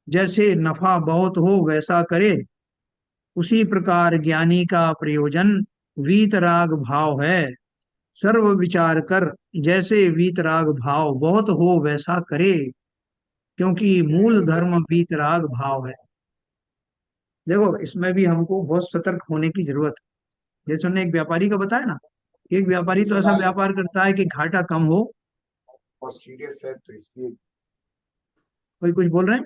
Speaker 1: जैसे नफा बहुत हो वैसा करे। उसी प्रकार ज्ञानी का प्रयोजन वीतराग भाव है, सर्व विचार कर जैसे वीतराग भाव बहुत हो वैसा करे, क्योंकि मूल धर्म वीतराग भाव है। देखो इसमें भी हमको बहुत सतर्क होने की जरूरत है। जैसे हमने एक व्यापारी का बताया ना, एक व्यापारी तो
Speaker 2: सर
Speaker 1: ऐसा
Speaker 2: आज
Speaker 1: व्यापार करता है कि घाटा कम हो।
Speaker 2: बहुत सीरियस है तो इसलिए।
Speaker 1: कोई कुछ बोल रहे हैं?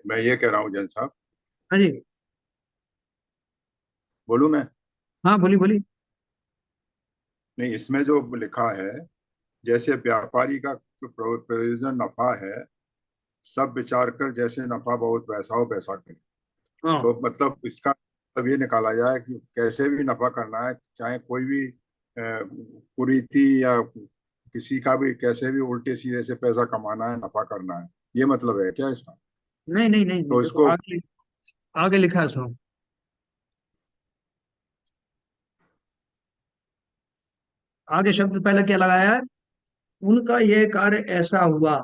Speaker 3: मैं ये कह रहा हूँ जैन साहब।
Speaker 1: हाँ जी।
Speaker 3: बोलूँ मैं?
Speaker 1: हाँ बोली बोली।
Speaker 3: नहीं, इसमें जो लिखा है, जैसे व्यापारी का प्रयोजन नफा है, सब विचार कर जैसे नफा बहुत वैसा हो वैसा करे।
Speaker 1: हाँ
Speaker 3: तो मतलब इसका मतलब ये निकाला जाए कि कैसे भी नफा करना है, चाहे कोई भी कुरीति या किसी का भी कैसे भी उल्टे सीधे से पैसा कमाना है, नफा करना है, ये मतलब है क्या इसका?
Speaker 1: नहीं नहीं नहीं नहीं,
Speaker 3: तो
Speaker 1: देखो
Speaker 3: इसको
Speaker 1: आगे आगे लिखा है सुनो। आगे शब्द पहले क्या लगाया है, उनका यह कार्य ऐसा हुआ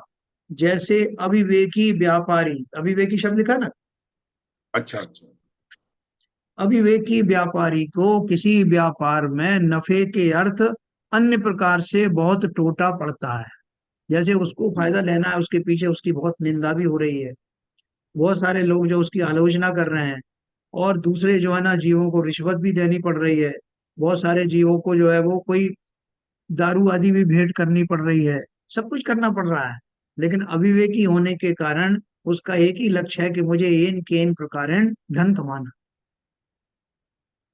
Speaker 1: जैसे अविवेकी व्यापारी, अविवेकी शब्द लिखा ना,
Speaker 3: अच्छा अच्छा।
Speaker 1: अविवेकी व्यापारी को किसी व्यापार में नफे के अर्थ अन्य प्रकार से बहुत टोटा पड़ता है। जैसे उसको फायदा लेना है, उसके पीछे उसकी बहुत निंदा भी हो रही है, बहुत सारे लोग जो उसकी आलोचना कर रहे हैं, और दूसरे जो है ना जीवों को रिश्वत भी देनी पड़ रही है। बहुत सारे जीवों को जो है वो कोई दारू आदि भी भेंट करनी पड़ रही है, सब कुछ करना पड़ रहा है। लेकिन अविवेकी होने के कारण उसका एक ही लक्ष्य है कि मुझे इन के इन प्रकार धन कमाना,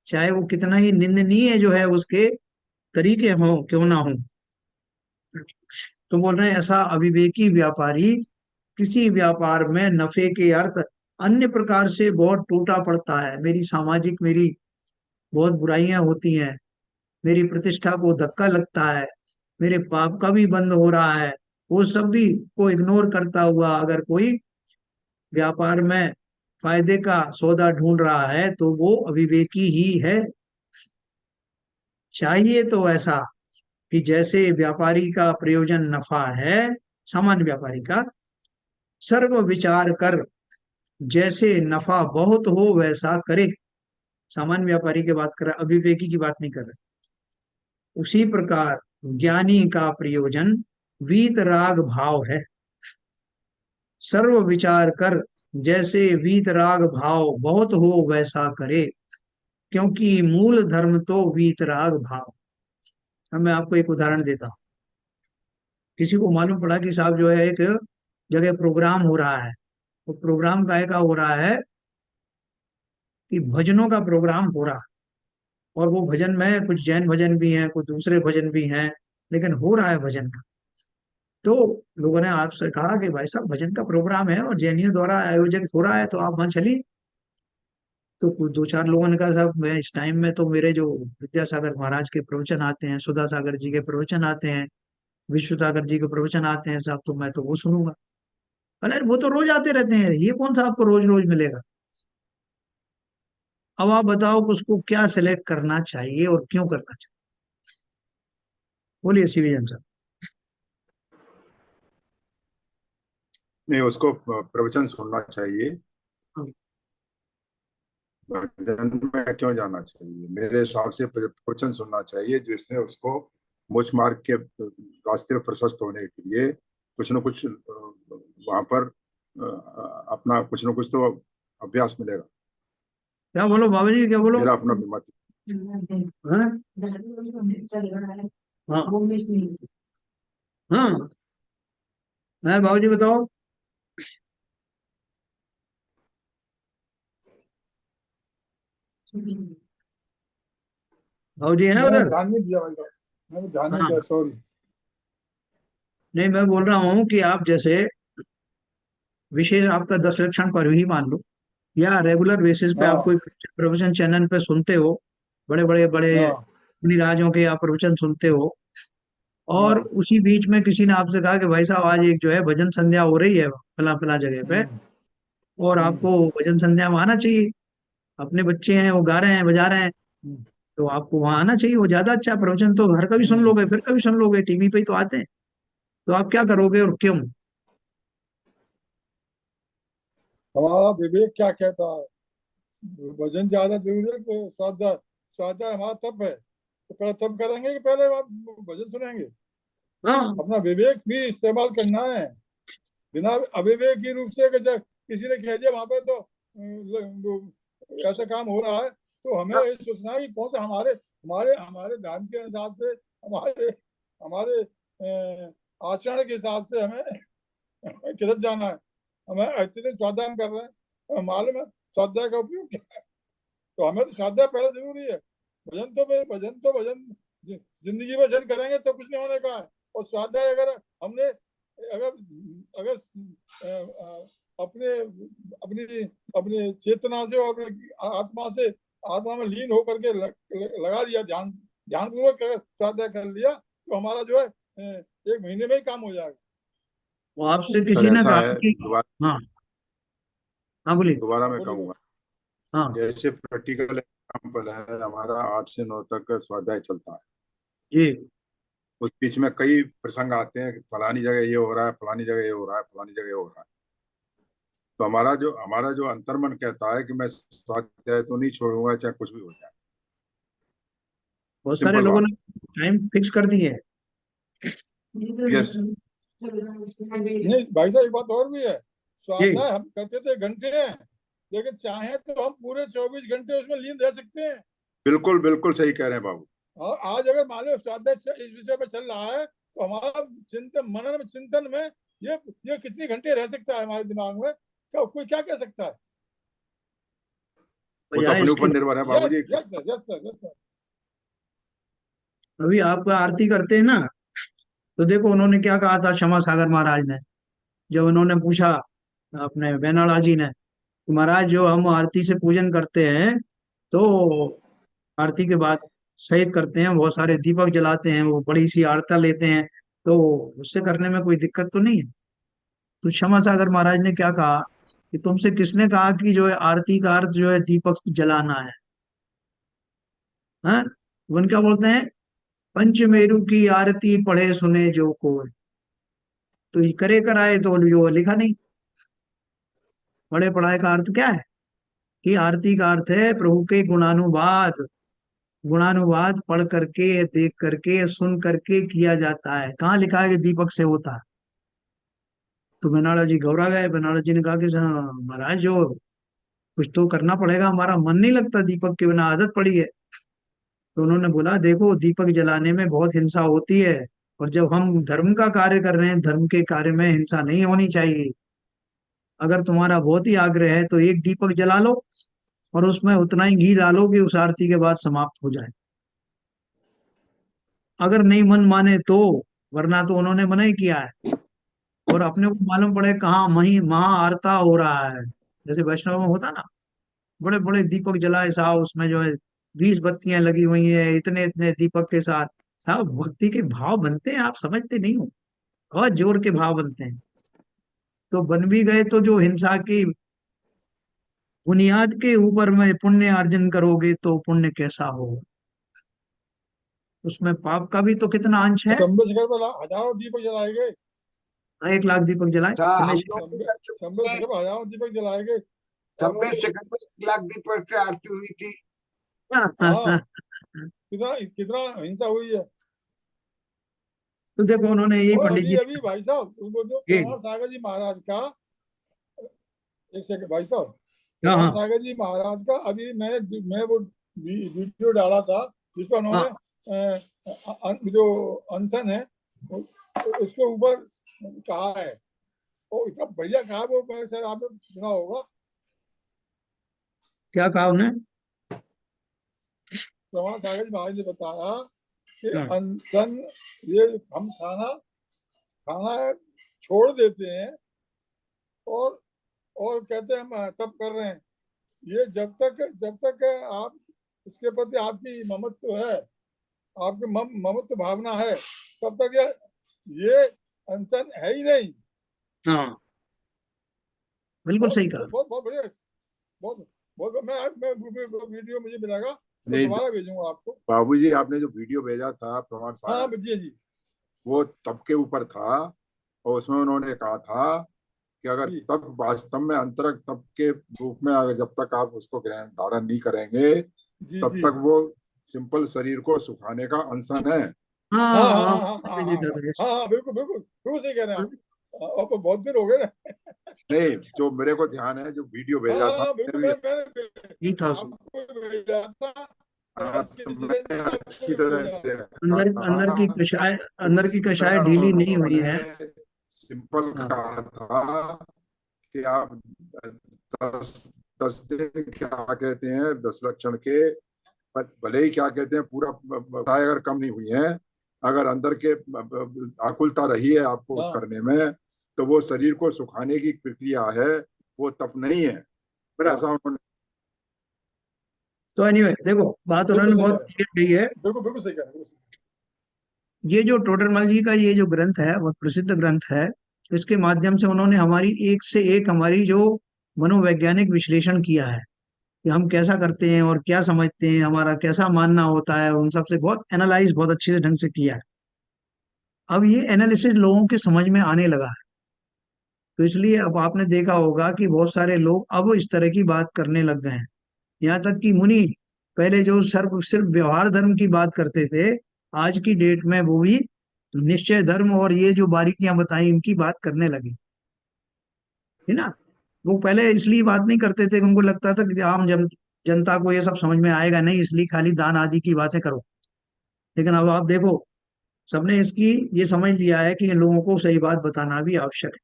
Speaker 1: चाहे वो कितना ही निंदनीय जो है उसके तरीके हों क्यों ना हो। तो बोल रहे हैं ऐसा अविवेकी व्यापारी किसी व्यापार में नफे के अर्थ अन्य प्रकार से बहुत टूटा पड़ता है। मेरी सामाजिक मेरी बहुत बुराइयां होती हैं, मेरी प्रतिष्ठा को धक्का लगता है, मेरे पाप का भी बंद हो रहा है, वो सब भी को इग्नोर करता हुआ अगर कोई व्यापार में फायदे का सौदा ढूंढ रहा है तो वो अविवेकी ही है। चाहिए तो ऐसा कि जैसे व्यापारी का प्रयोजन नफा है, सामान्य व्यापारी का, सर्व विचार कर जैसे नफा बहुत हो वैसा करे। सामान्य व्यापारी की बात कर रहा है, अविवेकी की बात नहीं कर रहा। उसी प्रकार ज्ञानी का प्रयोजन वीतराग भाव है। सर्व विचार कर जैसे वीतराग भाव बहुत हो वैसा करे, क्योंकि मूल धर्म तो वीतराग भाव। अब मैं आपको एक उदाहरण देता हूँ। किसी को मालूम पड़ा कि साहब जो है एक जगह प्रोग्राम हो रहा है, तो प्रोग्राम काहे का हो रहा है कि भजनों का प्रोग्राम हो रहा है, और वो भजन में कुछ जैन भजन भी हैं, कुछ दूसरे भजन भी हैं, लेकिन हो रहा है भजन का। तो लोगों ने आपसे कहा कि भाई साहब भजन का प्रोग्राम है और जैनियों द्वारा आयोजित हो रहा है, तो आप वहां चलिए। तो कुछ दो चार लोगों ने कहा साहब मैं इस टाइम में तो मेरे जो विद्यासागर महाराज के प्रवचन आते हैं, सुधा सागर जी के प्रवचन आते हैं, विश्व सागर जी के प्रवचन आते हैं साहब, तो मैं तो वो सुनूंगा। अरे वो तो रोज आते रहते हैं, ये कौन सा आपको रोज रोज मिलेगा। अब आप बताओ कि उसको क्या सिलेक्ट करना चाहिए और क्यों करना चाहिए। बोलिए सीवीजन साहब।
Speaker 3: नहीं, उसको प्रवचन सुनना चाहिए,
Speaker 1: हाँ,
Speaker 3: भजन में क्यों जाना चाहिए? मेरे हिसाब से प्रवचन सुनना चाहिए, जिसमें उसको मोक्ष मार्ग के रास्ते प्रशस्त होने के लिए कुछ न कुछ वहां पर अपना कुछ न कुछ तो अभ्यास मिलेगा।
Speaker 1: क्या बोलो बाबा जी, क्या बोलो।
Speaker 3: मेरा अपना मत।
Speaker 1: हाँ हाँ हाँ। हाँ, बाबा जी बताओ। बाबू जी है
Speaker 4: मैंने
Speaker 1: उधर।
Speaker 4: ध्यान नहीं दिया भाई साहब, मैंने ध्यान नहीं
Speaker 1: हाँ,
Speaker 4: दिया, सॉरी।
Speaker 1: नहीं मैं बोल रहा हूँ कि आप जैसे विशेष आपका 10 लक्षण पर ही मान लो, या रेगुलर बेसिस पे आप
Speaker 4: हाँ
Speaker 1: कोई प्रवचन चैनल पे सुनते हो, बड़े बड़े बड़े
Speaker 4: हाँ
Speaker 1: मुनि राजों के आप प्रवचन सुनते हो, और
Speaker 4: हाँ।
Speaker 1: उसी बीच में किसी ने आपसे कहा कि भाई साहब आज एक जो है भजन संध्या हो रही है फला फला जगह पे,
Speaker 4: हम्म,
Speaker 1: और
Speaker 4: हम्म,
Speaker 1: आपको भजन संध्या में आना चाहिए, अपने बच्चे हैं वो गा रहे हैं बजा रहे हैं,
Speaker 4: हम्म,
Speaker 1: तो आपको वहां आना चाहिए, वो ज्यादा अच्छा है। प्रवचन तो घर का भी सुन
Speaker 4: हम्म।
Speaker 1: लोगे, फिर कभी सुन लोगे, टीवी पे ही तो आते हैं। तो आप क्या करोगे और क्यों।
Speaker 4: हमारा विवेक क्या कहता है? वजन ज्यादा जरूरी है कि स्वाध्याय? स्वाध्याय हमारा तप है, तो पहले तप करेंगे कि पहले आप भजन सुनेंगे?
Speaker 1: हाँ,
Speaker 4: अपना विवेक भी इस्तेमाल करना है। बिना अविवेकी रूप से कि जब किसी ने कह दिया वहां पे तो ऐसा काम हो रहा है, तो हमें ये सोचना है कि कौन सा हमारे हमारे हमारे धर्म के हिसाब से, हमारे हमारे आचरण के हिसाब से हमें किधर जाना है। हमें अत्यधिक स्वाध्याय हम कर रहे हैं, हमें मालूम है स्वाध्याय का उपयोग क्या है, तो हमें तो स्वाध्याय पहले जरूरी है। भजन जिंदगी में भजन करेंगे तो कुछ नहीं होने का है। और स्वाध्याय अगर हमने अगर अगर अपने अपनी अपनी चेतना से और अपनी आत्मा से, आत्मा में लीन होकर के लगा दिया, ध्यान पूर्वक अगर स्वाध्याय कर लिया, तो हमारा जो है 1 महीने में ही काम हो जाएगा।
Speaker 1: वो आपसे
Speaker 3: सर
Speaker 1: किसी ने
Speaker 3: ऐसा
Speaker 1: कहा
Speaker 3: है,
Speaker 1: कि
Speaker 3: दोबारा
Speaker 1: हाँ हाँ बोलिए।
Speaker 3: दोबारा मैं
Speaker 4: बोलो
Speaker 3: कहूंगा,
Speaker 4: बोलो।
Speaker 1: हाँ
Speaker 3: जैसे प्रैक्टिकल एग्जाम्पल है, हमारा 8 से 9 तक का स्वाध्याय चलता है।
Speaker 1: जी।
Speaker 3: उस बीच में कई प्रसंग आते हैं कि फलानी जगह ये हो रहा है, फलानी जगह ये हो रहा है, फलानी जगह ये हो रहा है। तो हमारा जो अंतर्मन कहता है कि मैं स्वाध्याय तो नहीं छोड़ूंगा, चाहे कुछ भी हो जाए।
Speaker 1: बहुत सारे
Speaker 3: सिंपल
Speaker 1: लोगों
Speaker 3: बात।
Speaker 1: ने टाइम फिक्स कर दिए है।
Speaker 3: यस।
Speaker 4: नहीं भाई साहब, एक बात और भी है।
Speaker 1: जी।
Speaker 4: स्वाध्याय हम करते तो 1 घंटे हैं, लेकिन चाहे तो हम पूरे 24 घंटे उसमें लीन रह सकते हैं।
Speaker 3: बिल्कुल बिल्कुल सही कह रहे हैं बाबू।
Speaker 4: और आज अगर मान लो स्वाध्याय इस विषय पर चल रहा है, तो हमारा चिंतन मनन में चिंतन में ये कितने घंटे रह सकता है हमारे दिमाग में, क्या कोई क्या कह सकता है?
Speaker 3: वो तो
Speaker 1: बजाय
Speaker 3: अपने
Speaker 1: इसके,
Speaker 3: ऊपर निर्भर है
Speaker 4: यस
Speaker 3: बाबूजी।
Speaker 4: Yes sir, yes sir, yes sir.
Speaker 1: अभी आप आरती करते हैं ना, तो देखो उन्होंने क्या कहा था क्षमा सागर महाराज ने, जब उन्होंने पूछा अपने बेनाला जी ने कि महाराज जो हम आरती से पूजन करते हैं, तो आरती के बाद शहीद करते हैं, बहुत सारे दीपक जलाते हैं, वो बड़ी सी आरता लेते हैं, तो उससे करने में कोई दिक्कत तो नहीं है। तो क्षमा सागर महाराज ने क्या कहा कि तुमसे किसने कहा कि जो है आरती का अर्थ जो है दीपक जलाना है। हाँ, वन क्या बोलते हैं, पंचमेरु की आरती पढ़े सुने जो को, तो ये करे कराए तो जो लिखा नहीं। पढ़े पढ़ाए का अर्थ क्या है कि आरती का अर्थ है प्रभु के गुणानुवाद, गुणानुवाद पढ़ करके, देख करके, सुन करके किया जाता है। कहाँ लिखा है कि दीपक से होता है? तो बेनाला जी घबरा गए। बेनाला जी ने कहा कि "हाँ, महाराज जो कुछ तो करना पड़ेगा, हमारा मन नहीं लगता दीपक के बिना, आदत पड़ी है।" तो उन्होंने बोला देखो, दीपक जलाने में बहुत हिंसा होती है, और जब हम धर्म का कार्य कर रहे हैं, धर्म के कार्य में हिंसा नहीं होनी चाहिए। अगर तुम्हारा बहुत ही आग्रह है तो एक दीपक जला लो, और उसमें उतना ही घी डालो कि उस आरती के बाद समाप्त हो जाए। अगर नहीं मन माने तो, वरना तो उन्होंने मना ही किया है। और अपने को मालूम पड़े कहाँ मही महा आरता हो रहा है, जैसे वैष्णव में होता ना, बड़े बड़े दीपक जलाए साहब, उसमें जो है 20 बत्तियां लगी हुई है, इतने इतने दीपक के साथ। साहब भक्ति के भाव बनते हैं, आप समझते नहीं हो, बहुत जोर के भाव बनते हैं। तो बन भी गए तो जो हिंसा की बुनियाद के ऊपर में पुण्य अर्जन करोगे तो पुण्य कैसा हो, उसमें पाप का भी तो कितना अंश है।
Speaker 4: संबे शिखर पर हजारों दीपक जलाए गए।
Speaker 1: 1 लाख दीपक जलाए
Speaker 2: अच्छा, हम
Speaker 1: समय।
Speaker 2: लोग भी
Speaker 4: संबे
Speaker 2: कर
Speaker 4: संबे
Speaker 2: चुके हैं।
Speaker 4: शिखर पर हजारों दीपक जलाए गए।
Speaker 2: चंबे शिखर में 1 लाख दीपक से आरती हुई थी।
Speaker 4: हाँ, कितना कितना हिंसा हुई है।
Speaker 1: तो देखो उन्होंने यही
Speaker 4: और
Speaker 1: पंडित
Speaker 4: अभी
Speaker 1: जी
Speaker 4: अभी भाई साहब, वो जो
Speaker 1: जी।
Speaker 4: प्रमाण सागर जी महाराज का, एक सेकंड भाई साहब,
Speaker 1: हाँ
Speaker 4: प्रमाण
Speaker 1: हाँ
Speaker 4: सागर जी महाराज का अभी मैं वो वीडियो डाला था जिसपर
Speaker 1: हाँ।
Speaker 4: उन्होंने जो अनशन है उसके ऊपर कहा है, वो इतना बढ़िया कहा, वो मैंने शायद आपने सुना होगा।
Speaker 1: क्या कहा उन्हें?
Speaker 4: प्रमाण सागर जी महाराज ने बताया कि
Speaker 1: हाँ,
Speaker 4: अनशन, ये हम खाना खाना छोड़ देते हैं और कहते हैं हम तब कर रहे हैं। ये जब तक आप इसके प्रति आपकी ममत्व है, आपकी ममत्व भावना है, तब तक ये अनशन है ही नहीं।
Speaker 1: हाँ, बिल्कुल
Speaker 4: बहुत
Speaker 1: सही कहा।
Speaker 4: बहुत बहुत बढ़िया। बहुत बहुत मैं वीडियो मुझे मिलेगा तो
Speaker 3: नहीं,
Speaker 4: दोबारा भेजूंगा आपको।
Speaker 3: बाबूजी आपने जो वीडियो भेजा था प्रमाण
Speaker 4: हाँ
Speaker 3: सागर,
Speaker 4: जी जी
Speaker 3: वो तब के ऊपर था, और उसमें उन्होंने कहा था कि अगर
Speaker 4: जी
Speaker 3: तब वास्तव में अंतरंग तप के रूप में, अगर जब तक आप उसको ग्रहण धारण नहीं करेंगे,
Speaker 4: जी
Speaker 3: तब
Speaker 4: जी।
Speaker 3: तक वो सिंपल शरीर को सुखाने का अनशन है।
Speaker 1: हाँ
Speaker 4: हाँ हाँ
Speaker 1: हाँ,
Speaker 4: हाँ हाँ हाँ
Speaker 1: पंडित जी
Speaker 4: हाँ
Speaker 1: कर रहे
Speaker 4: हाँ हाँ, बिल्कुल बिल्कुल बिल्कुल सही कह रहे हैं आप। अब तो बहुत दिन हो गए ना।
Speaker 3: नहीं, जो मेरे को ध्यान है, जो वीडियो
Speaker 4: हाँ
Speaker 3: भेजा
Speaker 4: हाँ
Speaker 3: था
Speaker 4: हाँ, बिल्कुल
Speaker 3: मैंने भी,
Speaker 4: मैंने
Speaker 1: ही था उसमें।
Speaker 4: आपको भेजा था। और
Speaker 3: हाँ,
Speaker 4: इसकी
Speaker 3: तो
Speaker 4: जितेंद्र
Speaker 3: मैंने
Speaker 4: आपको
Speaker 3: अच्छी
Speaker 4: भी
Speaker 3: तरह
Speaker 4: भेजा।
Speaker 3: देखा
Speaker 1: अंदर अंदर की
Speaker 3: था।
Speaker 1: कषाय, अंदर की
Speaker 3: उसमें
Speaker 1: कषाय ढीली नहीं हुई
Speaker 3: उन्होंने
Speaker 1: है।
Speaker 3: सिंपल
Speaker 1: हाँ,
Speaker 3: कहा था कि आप 10 दिन क्या कहते हैं, 10 लक्षण के, पर भले ही क्या कहते हैं पूरा बताए, अगर कम नहीं हुई है, अगर अंदर के आकुलता रही है आपको उस
Speaker 4: हाँ
Speaker 3: करने में, तो वो शरीर को सुखाने की प्रक्रिया है, वो तप नहीं है।
Speaker 1: बराबर।
Speaker 3: ऐसा उन्होंने।
Speaker 1: तो एनीवे देखो, बात
Speaker 4: बिल्कुल
Speaker 1: उन्होंने
Speaker 4: सही कह
Speaker 1: बहुत
Speaker 4: रहे हैं।
Speaker 1: क्लियर कही है।
Speaker 4: बिल्कुल बिल्कुल सही कह रहे हैं, बिल्कुल सही।
Speaker 1: ये जो टोडरमल जी का ये जो ग्रंथ है बहुत प्रसिद्ध ग्रंथ है। इसके माध्यम से उन्होंने हमारी एक से एक हमारी जो मनोवैज्ञानिक विश्लेषण किया है कि हम कैसा करते हैं और क्या समझते हैं, हमारा कैसा मानना होता है, उन सबसे बहुत एनालाइज बहुत अच्छे से ढंग से किया है। अब ये एनालिसिस लोगों के समझ में आने लगा है। तो इसलिए अब आपने देखा होगा कि बहुत सारे लोग अब इस तरह की बात करने लग गए हैं। यहाँ तक कि मुनि पहले जो सिर्फ सिर्फ व्यवहार धर्म की बात करते थे, आज की डेट में वो भी निश्चय धर्म और ये जो बारीकियां बताई इनकी बात करने लगे, है ना। वो पहले इसलिए बात नहीं करते थे कि उनको लगता था कि आम जनता को ये सब समझ में आएगा नहीं, इसलिए खाली दान आदि की बातें करो। लेकिन अब आप देखो, सबने इसकी ये समझ लिया है कि इन लोगों को सही बात बताना भी आवश्यक है।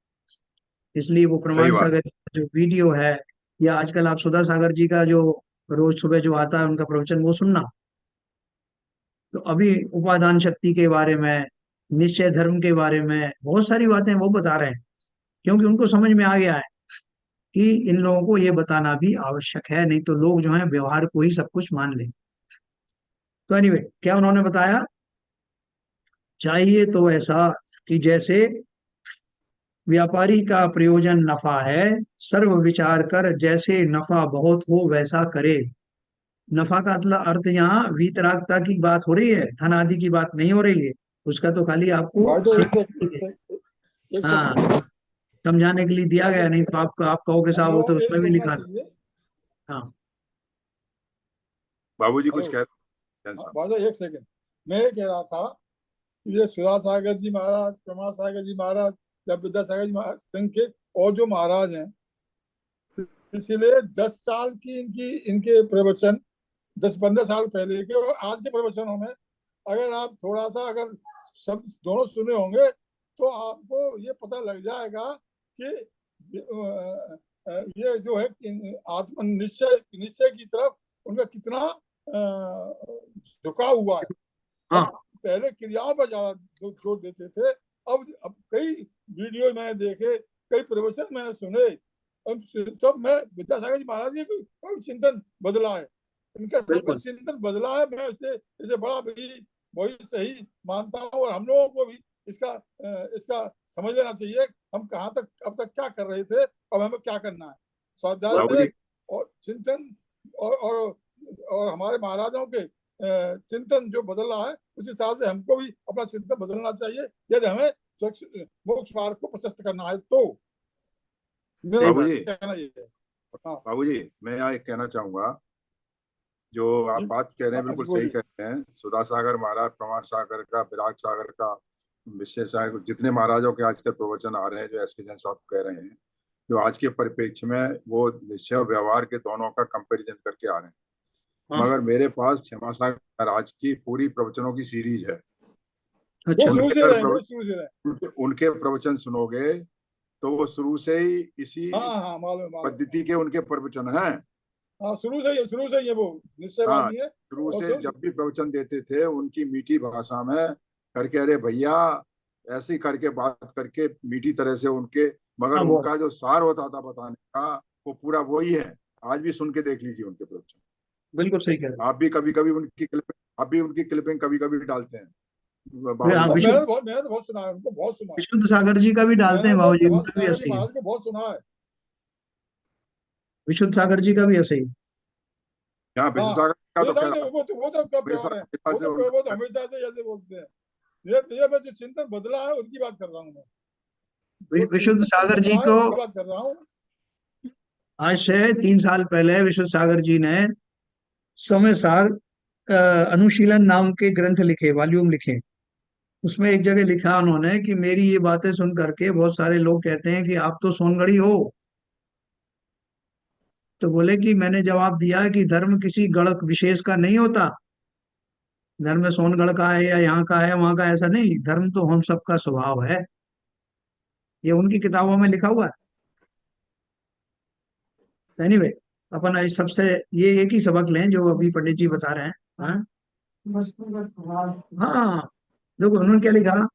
Speaker 1: इसलिए वो
Speaker 3: सही
Speaker 1: प्रमाण
Speaker 3: बात।
Speaker 1: सागर का जो वीडियो है, या आजकल आप सुधा सागर जी का जो रोज सुबह जो आता है उनका प्रवचन वो सुनना। तो अभी उपादान शक्ति के बारे में, निश्चय धर्म के बारे में बहुत सारी बातें वो बता रहे हैं, क्योंकि उनको समझ में आ गया है कि इन लोगों को ये बताना भी आवश्यक है, नहीं तो लोग जो है व्यवहार को ही सब कुछ मान लें। तो एनीवे क्या उन्होंने बताया, चाहिए तो ऐसा कि जैसे व्यापारी का प्रयोजन नफा है, सर्व विचार कर जैसे नफा बहुत हो वैसा करे। नफा का मतलब अर्थ यहाँ वीतरागता की बात हो रही है, धन आदि की बात नहीं हो रही है। उसका तो खाली आपको
Speaker 4: भाई तो एक सेकंड
Speaker 1: हाँ समझाने के लिए दिया गया, नहीं तो आप कहोगे
Speaker 4: हम
Speaker 1: साहब वो
Speaker 4: लोगों
Speaker 1: तो
Speaker 4: को ये
Speaker 1: उसमें भी
Speaker 4: सोचना
Speaker 1: लिखा था।
Speaker 4: चाहिए।
Speaker 1: हाँ
Speaker 3: बाबूजी कुछ
Speaker 4: हेलो,
Speaker 3: कह।
Speaker 4: भाषा एक सेकंड, मैं ये कह रहा था कि ये सुधा सागर जी महाराज, प्रमाण सागर जी महाराज या विद्यासागर जी सिंह के और जो महाराज हैं, इसलिए 10 साल की इनके प्रवचन 10-15 साल पहले के और आज के प्रवचनों में अगर आप थोड़ा सा अगर शब्द दोनों सुने होंगे तो आपको ये पता लग जाएगा कि ये जो है आत्म निश्चय की तरफ उनका कितना झुकाव हुआ है।
Speaker 1: हाँ।
Speaker 4: पहले क्रियाओं पर ज्यादा जोर देते थे, अब कई वीडियो मैंने देखे, कई प्रवचन मैंने सुने, तब मैं विद्यासागर जी महाराज जी का चिंतन बदला है, इनका सबका चिंतन बदला है। मैं इसे बड़ा बहुत सही मानता हूँ और हम लोगों को भी इसका समझ लेना चाहिए हम कहाँ तक अब तक क्या कर रहे थे, अब हमें क्या करना है। स्वाध्याय से और चिंतन और हमारे महाराजों के चिंतन जो बदल रहा है उस हिसाब से हमको भी अपना चिंतन बदलना चाहिए यदि हमें मोक्ष मार्ग को प्रशस्त करना है तो।
Speaker 3: बाबू जी मैं यहाँ एक कहना चाहूंगा, जो आप बात कह रहे हैं बिल्कुल सही कह रहे हैं। सुधा सागर महाराज, प्रमाण सागर का, विराट सागर का, विशेष सागर, जितने महाराजों के आज के प्रवचन आ रहे हैं, जो एसके जैन साहब कह रहे हैं, जो आज के परिप्रेक्ष्य में वो निश्चय और व्यवहार के दोनों का कंपैरिजन करके आ रहे हैं। हाँ। मगर मेरे पास क्षमा सागर महाराज की पूरी प्रवचनों की सीरीज है।
Speaker 1: अच्छा।
Speaker 3: उनके प्रवचन सुनोगे तो वो शुरू से ही इसी पद्धति के उनके प्रवचन हैं।
Speaker 4: शुरू से ये वो निश्चयवादी है।
Speaker 3: शुरू से जब भी प्रवचन देते थे उनकी मीठी भाषा में करके, अरे भैया ऐसे करके बात करके मीठी तरह से उनके, मगर उनका जो सार होता था बताने का वो पूरा वही है। आज भी सुन के देख लीजिए उनके प्रवचन।
Speaker 1: बिल्कुल सही कह रहे हैं।
Speaker 3: आप भी कभी कभी उनकी क्लिपिंग कभी कभी डालते हैं।
Speaker 4: मैंने तो बहुत सुना है उनको, बहुत सुना है।
Speaker 1: विशुद्ध सागर जी का भी डालते हैं बाबू जी, उनका भी ऐसे ही है।
Speaker 4: बहुत सुना है
Speaker 1: विशुद्ध सागर जी का भी ऐसे ही।
Speaker 3: यहाँ विशुद्ध सागर का तो
Speaker 4: वो तो हमेशा से ऐसे बोलते हैं। ये मैं जो चिंतन बदला है उनकी बात कर रहा हूँ मैं।
Speaker 1: विशुद्ध सागर जी तो
Speaker 4: बात कर रहा हूँ।
Speaker 1: आज से 3 साल पहले विशुद्ध सागर जी ने समय सार अनुशीलन नाम के ग्रंथ लिखे, वॉल्यूम लिखे। उसमें एक जगह लिखा उन्होंने कि मेरी ये बातें सुन करके बहुत सारे लोग कहते हैं कि आप तो सोनगढ़ी हो। तो बोले कि मैंने जवाब दिया कि धर्म किसी गढ़ विशेष का नहीं होता। धर्म सोनगढ़ का है या यहाँ का है वहां का, ऐसा नहीं। धर्म तो हम सबका स्वभाव है। ये उनकी किताबों में लिखा हुआ है। एनीवे, अपन सबसे ये एक ही सबक लें जो अभी पंडित जी बता रहे हैं। हाँ हाँ, देखो उन्होंने क्या लिखा।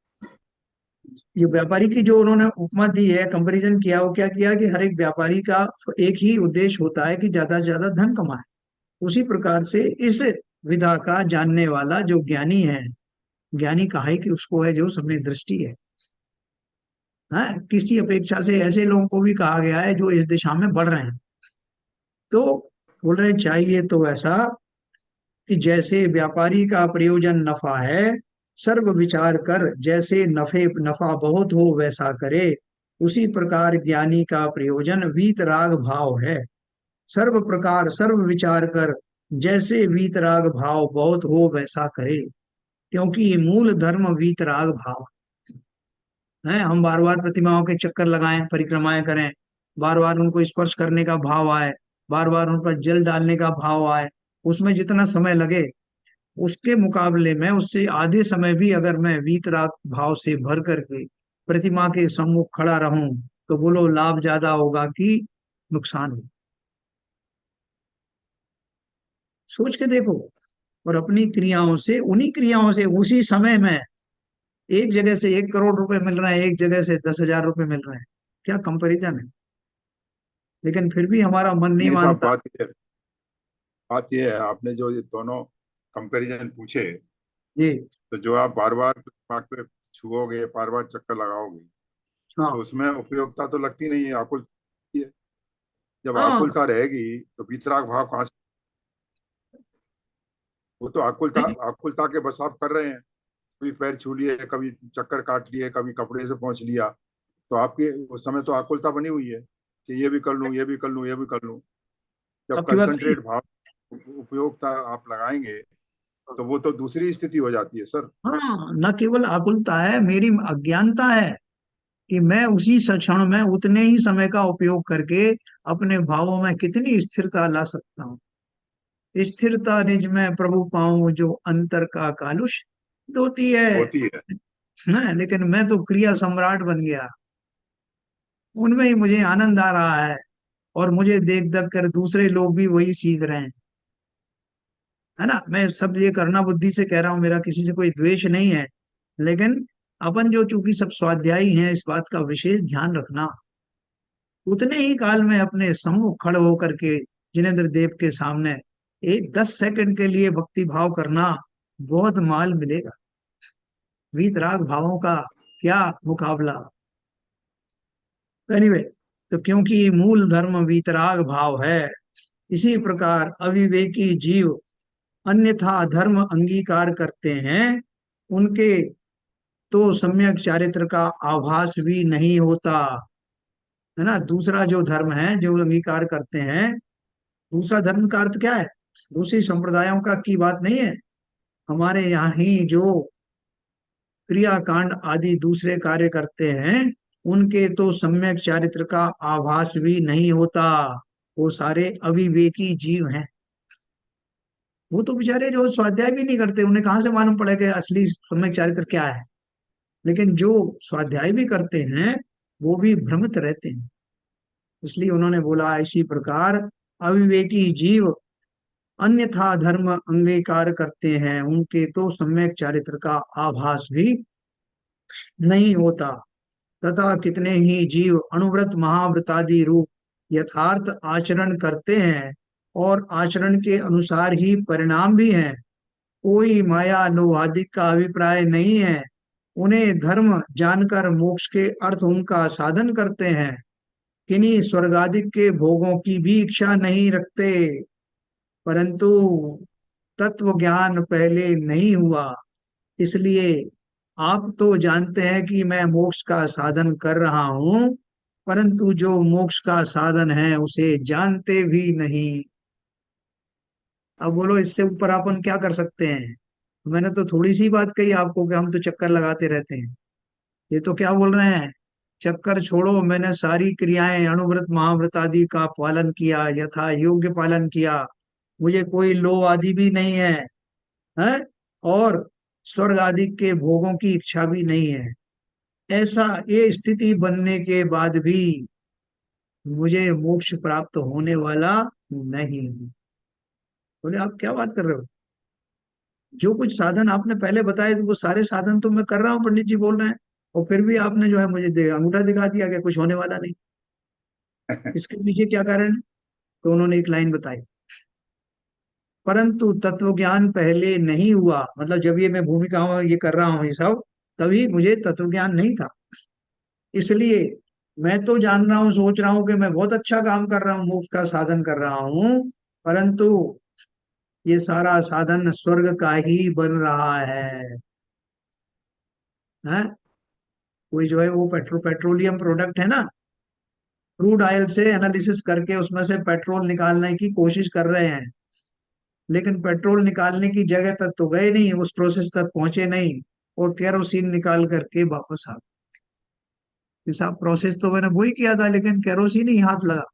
Speaker 1: ये व्यापारी की जो उन्होंने उपमा दी है, कंपैरिजन किया, वो क्या किया कि हर एक व्यापारी का एक ही उद्देश्य होता है कि ज्यादा से ज्यादा धन कमाए। उसी प्रकार से इस विधा का जानने वाला जो ज्ञानी है, ज्ञानी कहा है कि उसको है जो सम्यक दृष्टि है। हाँ, किसी अपेक्षा से ऐसे लोगों को भी कहा गया है जो इस दिशा में बढ़ रहे हैं। तो बोल रहे चाहिए तो ऐसा कि जैसे व्यापारी का प्रयोजन नफा है, सर्व विचार कर जैसे नफा बहुत हो वैसा करे। उसी प्रकार ज्ञानी का प्रयोजन वीतराग भाव है। सर्व विचार कर जैसे वीतराग भाव बहुत हो वैसा करे। क्योंकि मूल धर्म वीतराग भाव है। हम बार बार प्रतिमाओं के चक्कर लगाएं, परिक्रमाएं करें, बार बार उनको स्पर्श करने का भाव आए, बार बार उन पर जल डालने का भाव आए, उसमें जितना समय लगे उसके मुकाबले में उससे आधे समय भी अगर मैं वीतराग भाव से भर करके प्रतिमा के सम्मुख खड़ा रहूं तो बोलो लाभ ज्यादा होगा कि नुकसान हो। सोच के देखो। और अपनी क्रियाओं से, उन्हीं क्रियाओं से उसी समय में एक जगह से 1 करोड़ रुपए मिल रहे हैं, एक जगह से 10,000 रुपए मिल रहे हैं। क्या कंपैरिजन है। लेकिन फिर भी हमारा मन नहीं मानता।
Speaker 3: बात ये है, आपने जो ये दोनों कंपैरिजन पूछे
Speaker 1: जी,
Speaker 3: तो जो आप बार बार पे छुओगे, बार बार चक्कर लगाओगे,
Speaker 1: हाँ
Speaker 3: तो उसमें उपयोगिता तो लगती नहीं है, आकुलता। जब
Speaker 1: हाँ,
Speaker 3: आकुलता रहेगी तो वीतराग भाव कहाँ से? वो तो आकुलता के बस आप कर रहे हैं। कभी पैर छू लिए, कभी चक्कर काट लिए, कभी कपड़े से पहुंच लिया, तो आपके उस समय तो आकुलता बनी हुई है कि ये भी कर लूं, ये भी कर लूं, ये भी कर लूं। जब
Speaker 1: आपकी बात सही है।
Speaker 3: कंसंट्रेट भाव उपयोगिता आप लगाएंगे तो वो तो दूसरी स्थिति हो जाती है सर।
Speaker 1: हाँ, न केवल आकुलता है, मेरी अज्ञानता है कि मैं उसी क्षण में उतने ही समय का उपयोग करके अपने भावों में कितनी स्थिरता ला सकता हूँ। स्थिरता निज में प्रभु पाऊं, जो अंतर का कालुष धोती है।
Speaker 3: होती है।
Speaker 1: लेकिन मैं तो क्रिया सम्राट बन गया, उनमें ही मुझे आनंद आ रहा है, और मुझे देख देख कर दूसरे लोग भी वही सीख रहे हैं, है ना। मैं सब ये करना बुद्धि से कह रहा हूँ, मेरा किसी से कोई द्वेष नहीं है, लेकिन अपन जो चूंकि सब स्वाध्यायी हैं, इस बात का विशेष ध्यान रखना। उतने ही काल में अपने सम्मुख खड़े होकर के जिनेन्द्र देव के सामने एक 10 सेकंड के लिए भक्ति भाव करना, बहुत माल मिलेगा। वीतराग भावों का क्या मुकाबला। एनीवे, तो क्योंकि मूल धर्म वीतराग भाव है, इसी प्रकार अविवेकी जीव अन्यथा धर्म अंगीकार करते हैं, उनके तो सम्यक चारित्र का आभास भी नहीं होता, है ना। दूसरा जो धर्म है जो अंगीकार करते हैं, दूसरा धर्म का अर्थ क्या है? दूसरी संप्रदायों का की बात नहीं है। हमारे यहाँ ही जो क्रियाकांड आदि दूसरे कार्य करते हैं, उनके तो सम्यक चारित्र का आभास भी नहीं होता। वो सारे अविवेकी जीव हैं। वो तो बेचारे जो स्वाध्याय भी नहीं करते, उन्हें कहाँ से मालूम पड़ेगा असली सम्यक चारित्र क्या है। लेकिन जो स्वाध्याय भी करते हैं, वो भी भ्रमित रहते हैं। इसलिए उन्होंने बोला, इसी प्रकार अविवेकी जीव अन्यथा धर्म अंगीकार करते हैं, उनके तो सम्यक चारित्र का आभास भी नहीं होता। तथा कितने ही जीव अणुव्रत महाव्रतादि रूप यथार्थ आचरण करते हैं, और आचरण के अनुसार ही परिणाम भी हैं। कोई माया लोहादिक का अभिप्राय नहीं है। उन्हें धर्म जानकर मोक्ष के अर्थ उनका साधन करते हैं, किन्हीं स्वर्गादिक के भोगों की भी इच्छा नहीं रखते। परंतु तत्व ज्ञान पहले नहीं हुआ, इसलिए आप तो जानते हैं कि मैं मोक्ष का साधन कर रहा हूं, परंतु जो मोक्ष का साधन है उसे जानते भी नहीं। अब बोलो, इससे ऊपर अपन क्या कर सकते हैं? मैंने तो थोड़ी सी बात कही आपको कि हम तो चक्कर लगाते रहते हैं। ये तो क्या बोल रहे हैं, चक्कर छोड़ो, मैंने सारी क्रियाएं अणुव्रत महाव्रत आदि का पालन किया, यथा योग्य पालन किया, मुझे कोई लोभ आदि भी नहीं है, है, और स्वर्ग आदि के भोगों की इच्छा भी नहीं है। ऐसा ये स्थिति बनने के बाद भी मुझे मोक्ष प्राप्त होने वाला नहीं। बोले, आप क्या बात कर रहे हो? जो कुछ साधन आपने पहले बताए थे, वो सारे साधन तो मैं कर रहा हूँ, पंडित जी बोल रहे हैं, और फिर भी आपने जो है मुझे अंगूठा दिखा दिया कि कुछ होने वाला नहीं। इसके पीछे क्या कारण है? तो उन्होंने एक लाइन बताई, परंतु तत्व ज्ञान पहले नहीं हुआ। मतलब जब ये मैं भूमिका ये कर रहा हूँ ये सब, तभी मुझे तत्व ज्ञान नहीं था। इसलिए मैं तो जान रहा हूँ, सोच रहा हूँ कि मैं बहुत अच्छा काम कर रहा हूँ, मोक्ष का साधन कर रहा हूँ, परंतु ये सारा साधन स्वर्ग का ही बन रहा है। कोई जो है वो पेट्रोलियम प्रोडक्ट है ना, क्रूड ऑयल से एनालिसिस करके उसमें से पेट्रोल निकालने की कोशिश कर रहे हैं, लेकिन पेट्रोल निकालने की जगह तक तो गए नहीं, उस प्रोसेस तक पहुंचे नहीं, और केरोसिन निकाल करके वापस आ गए। साहब, प्रोसेस तो मैंने वही किया था, लेकिन केरोसिन ही हाथ लगा।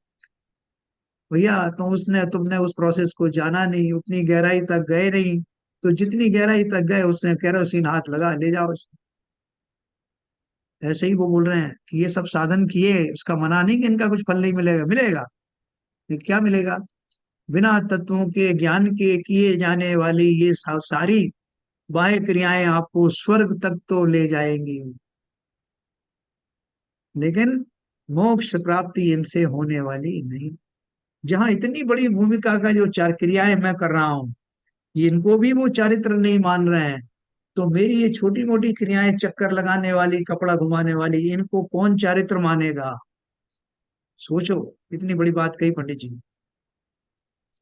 Speaker 1: भैया, तो तुमने उस प्रोसेस को जाना नहीं, उतनी गहराई तक गए नहीं, तो जितनी गहराई तक गए उसने केरोसिन हाथ लगा, ले जाओ इसको। ऐसे ही वो बोल रहे हैं कि ये सब साधन किए, उसका मना नहीं कि इनका कुछ फल नहीं मिलेगा, मिलेगा। ये क्या मिलेगा? बिना तत्वों के ज्ञान के किए जाने वाली ये सारी बाह्य क्रियाएं आपको स्वर्ग तक तो ले जाएंगी, लेकिन मोक्ष प्राप्ति इनसे होने वाली नहीं। जहां इतनी बड़ी भूमिका का जो चार क्रियाएं मैं कर रहा हूं, इनको भी वो चारित्र नहीं मान रहे हैं, तो मेरी ये छोटी मोटी क्रियाएं, चक्कर लगाने वाली, कपड़ा घुमाने वाली, इनको कौन चारित्र मानेगा? सोचो, इतनी बड़ी बात कही पंडित जी।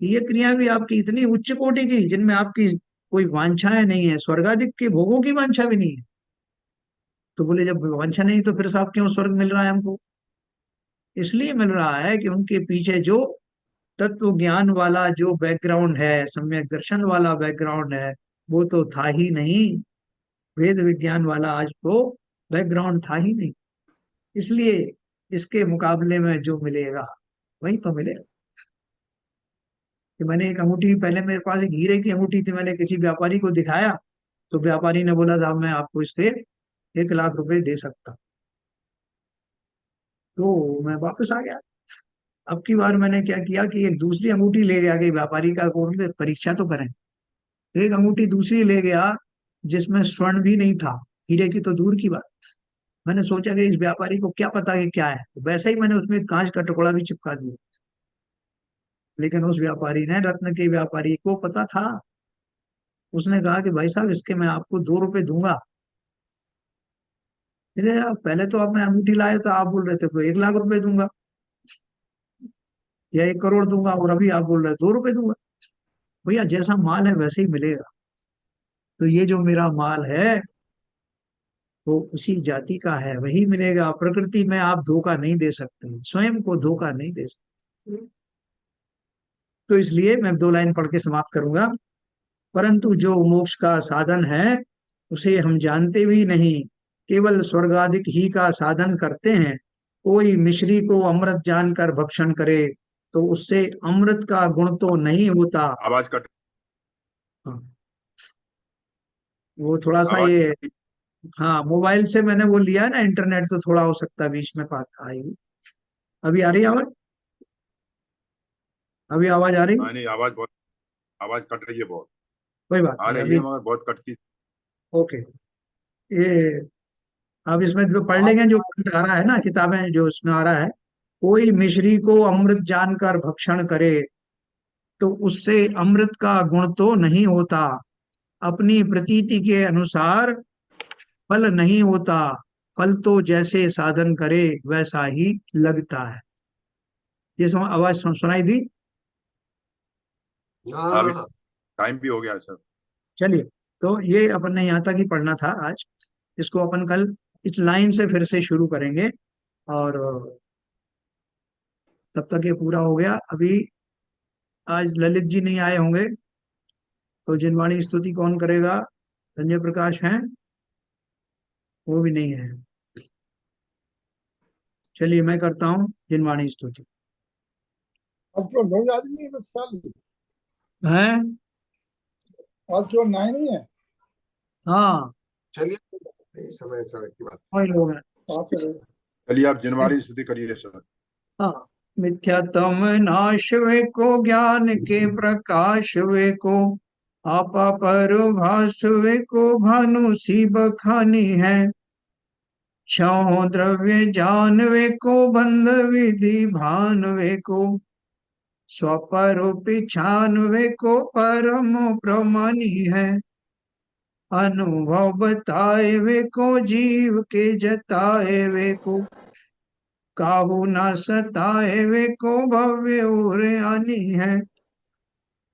Speaker 1: ये क्रिया भी आपकी इतनी उच्च कोटि की, जिनमें आपकी कोई वांछाएं नहीं है, स्वर्गाधिक के भोगों की वांछा भी नहीं है। तो बोले, जब वांछा नहीं तो फिर साहब क्यों स्वर्ग मिल रहा है हमको? इसलिए मिल रहा है कि उनके पीछे जो तत्व ज्ञान वाला जो बैकग्राउंड है, सम्यक दर्शन वाला बैकग्राउंड है, वो तो था ही नहीं, वेद विज्ञान वाला आज तो बैकग्राउंड था ही नहीं, इसलिए इसके मुकाबले में जो मिलेगा वही तो मिलेगा। कि मैंने एक अंगूठी, पहले मेरे पास एक हीरे की अंगूठी थी, मैंने किसी व्यापारी को दिखाया, तो व्यापारी ने बोला साहब मैं आपको इसके 1 लाख रुपए दे सकता हूं। तो मैं वापस आ गया। अब की बार मैंने क्या किया कि एक दूसरी अंगूठी ले गया कि व्यापारी का कोई परीक्षा तो करें। एक अंगूठी दूसरी ले गया जिसमें स्वर्ण भी नहीं था, हीरे की तो दूर की बात। मैंने सोचा कि इस व्यापारी को क्या पता कि क्या है, तो वैसे ही मैंने उसमें कांच का टुकड़ा भी चिपका दिया। लेकिन उस व्यापारी ने, रत्न के व्यापारी को पता था। उसने कहा कि भाई साहब इसके मैं आपको 2 रुपए दूंगा। अरे यार, पहले तो आप मैं अंगूठी लाया था, आप बोल रहे थे को 1 लाख रुपए दूंगा या 1 करोड़ दूंगा, और अभी आप बोल रहे 2 रुपए दूंगा। भैया जैसा माल है वैसे ही मिलेगा। तो ये जो मेरा माल है वो उसी जाति का है, वही मिलेगा। प्रकृति में आप धोखा नहीं दे सकते, स्वयं को धोखा नहीं दे सकते। तो इसलिए मैं 2 लाइन पढ़ के समाप्त करूंगा। परंतु जो मोक्ष का साधन है उसे हम जानते भी नहीं, केवल स्वर्गाधिक ही का साधन करते हैं। कोई मिश्री को अमृत जानकर भक्षण करे तो उससे अमृत का गुण तो नहीं होता।
Speaker 3: आवाज कट
Speaker 1: हाँ, वो थोड़ा सा
Speaker 3: आवाज
Speaker 1: ये, हाँ मोबाइल से मैंने वो लिया है ना इंटरनेट, तो थोड़ा हो सकता है बीच में बात आई। अभी आ रही है आवाज? अभी आवाज आ रही है?
Speaker 3: हाँ, नहीं आवाज कट रही है बहुत।
Speaker 1: कोई बात
Speaker 3: आ
Speaker 1: नहीं
Speaker 3: रही है
Speaker 1: अभी।
Speaker 3: मगर बहुत कटती।
Speaker 1: ओके। ये अब इसमें जो पढ़
Speaker 2: आवाज
Speaker 1: लेंगे, जो आ रहा है ना किताबें, जो इसमें आ रहा है, कोई मिश्री को अमृत जानकर भक्षण करे तो उससे अमृत का गुण तो नहीं होता। अपनी प्रतीति के अनुसार फल नहीं होता। फल तो जैसे साधन करे वैसा ही लगता है। ये आवाज सुनाई दी?
Speaker 3: हाँ, अभी
Speaker 2: हाँ।
Speaker 3: टाइम भी हो गया है सर।
Speaker 1: चलिए, तो ये अपन ने यहाँ तक ही पढ़ना था आज। इसको अपन कल इस लाइन से फिर से शुरू करेंगे, और तब तक ये पूरा हो गया। अभी आज ललित जी नहीं आए होंगे, तो जिनवाणी स्तुति कौन करेगा? संजय प्रकाश हैं? वो भी नहीं है। चलिए मैं करता हूँ जिनवाणी स्तुति।
Speaker 4: आज केवल 9 आदमी है बस खाली।
Speaker 1: है?
Speaker 4: आज केवल 9 ही है।
Speaker 1: हाँ,
Speaker 2: चलिए, समय समय की बात।
Speaker 1: वही लोग हैं।
Speaker 4: 5 से
Speaker 3: चलिए आप जिनवारी स्थिति करिए सर।
Speaker 1: हाँ। मिथ्यात्म नाश वे को, ज्ञान के प्रकाश वे को, आपा पर भास वे को, भानु सी बखानी है। छह द्रव्य जानवे को, बंध विधि भानवे को, स्वपरोपि छानवे को, परम प्रमानी है। अनुभव बताए वे को, जीव के जताए वे को, काहू न सताए वे को, भव्य और आनी है।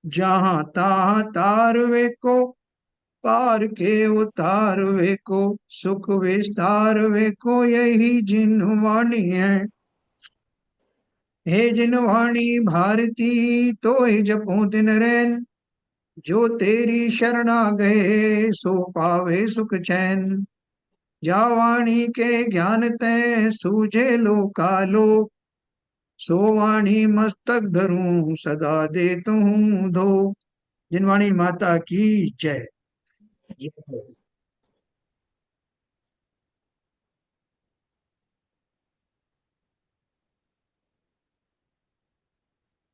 Speaker 1: जहाँ तहाँ तार वे को, पार के उतार वे को, सुख विस्तार वे को, यही जिन्वाणी है। हे जिन्वाणी भारती तो ही जपो दिन रैन, जो तेरी शरण आ गए सो पावे सुख चैन। जा वाणी के ज्ञान तै सूझे लोकालोक, सो वाणी मस्तक धरूं सदा देतु हूँ धो। जिनवाणी माता की जय।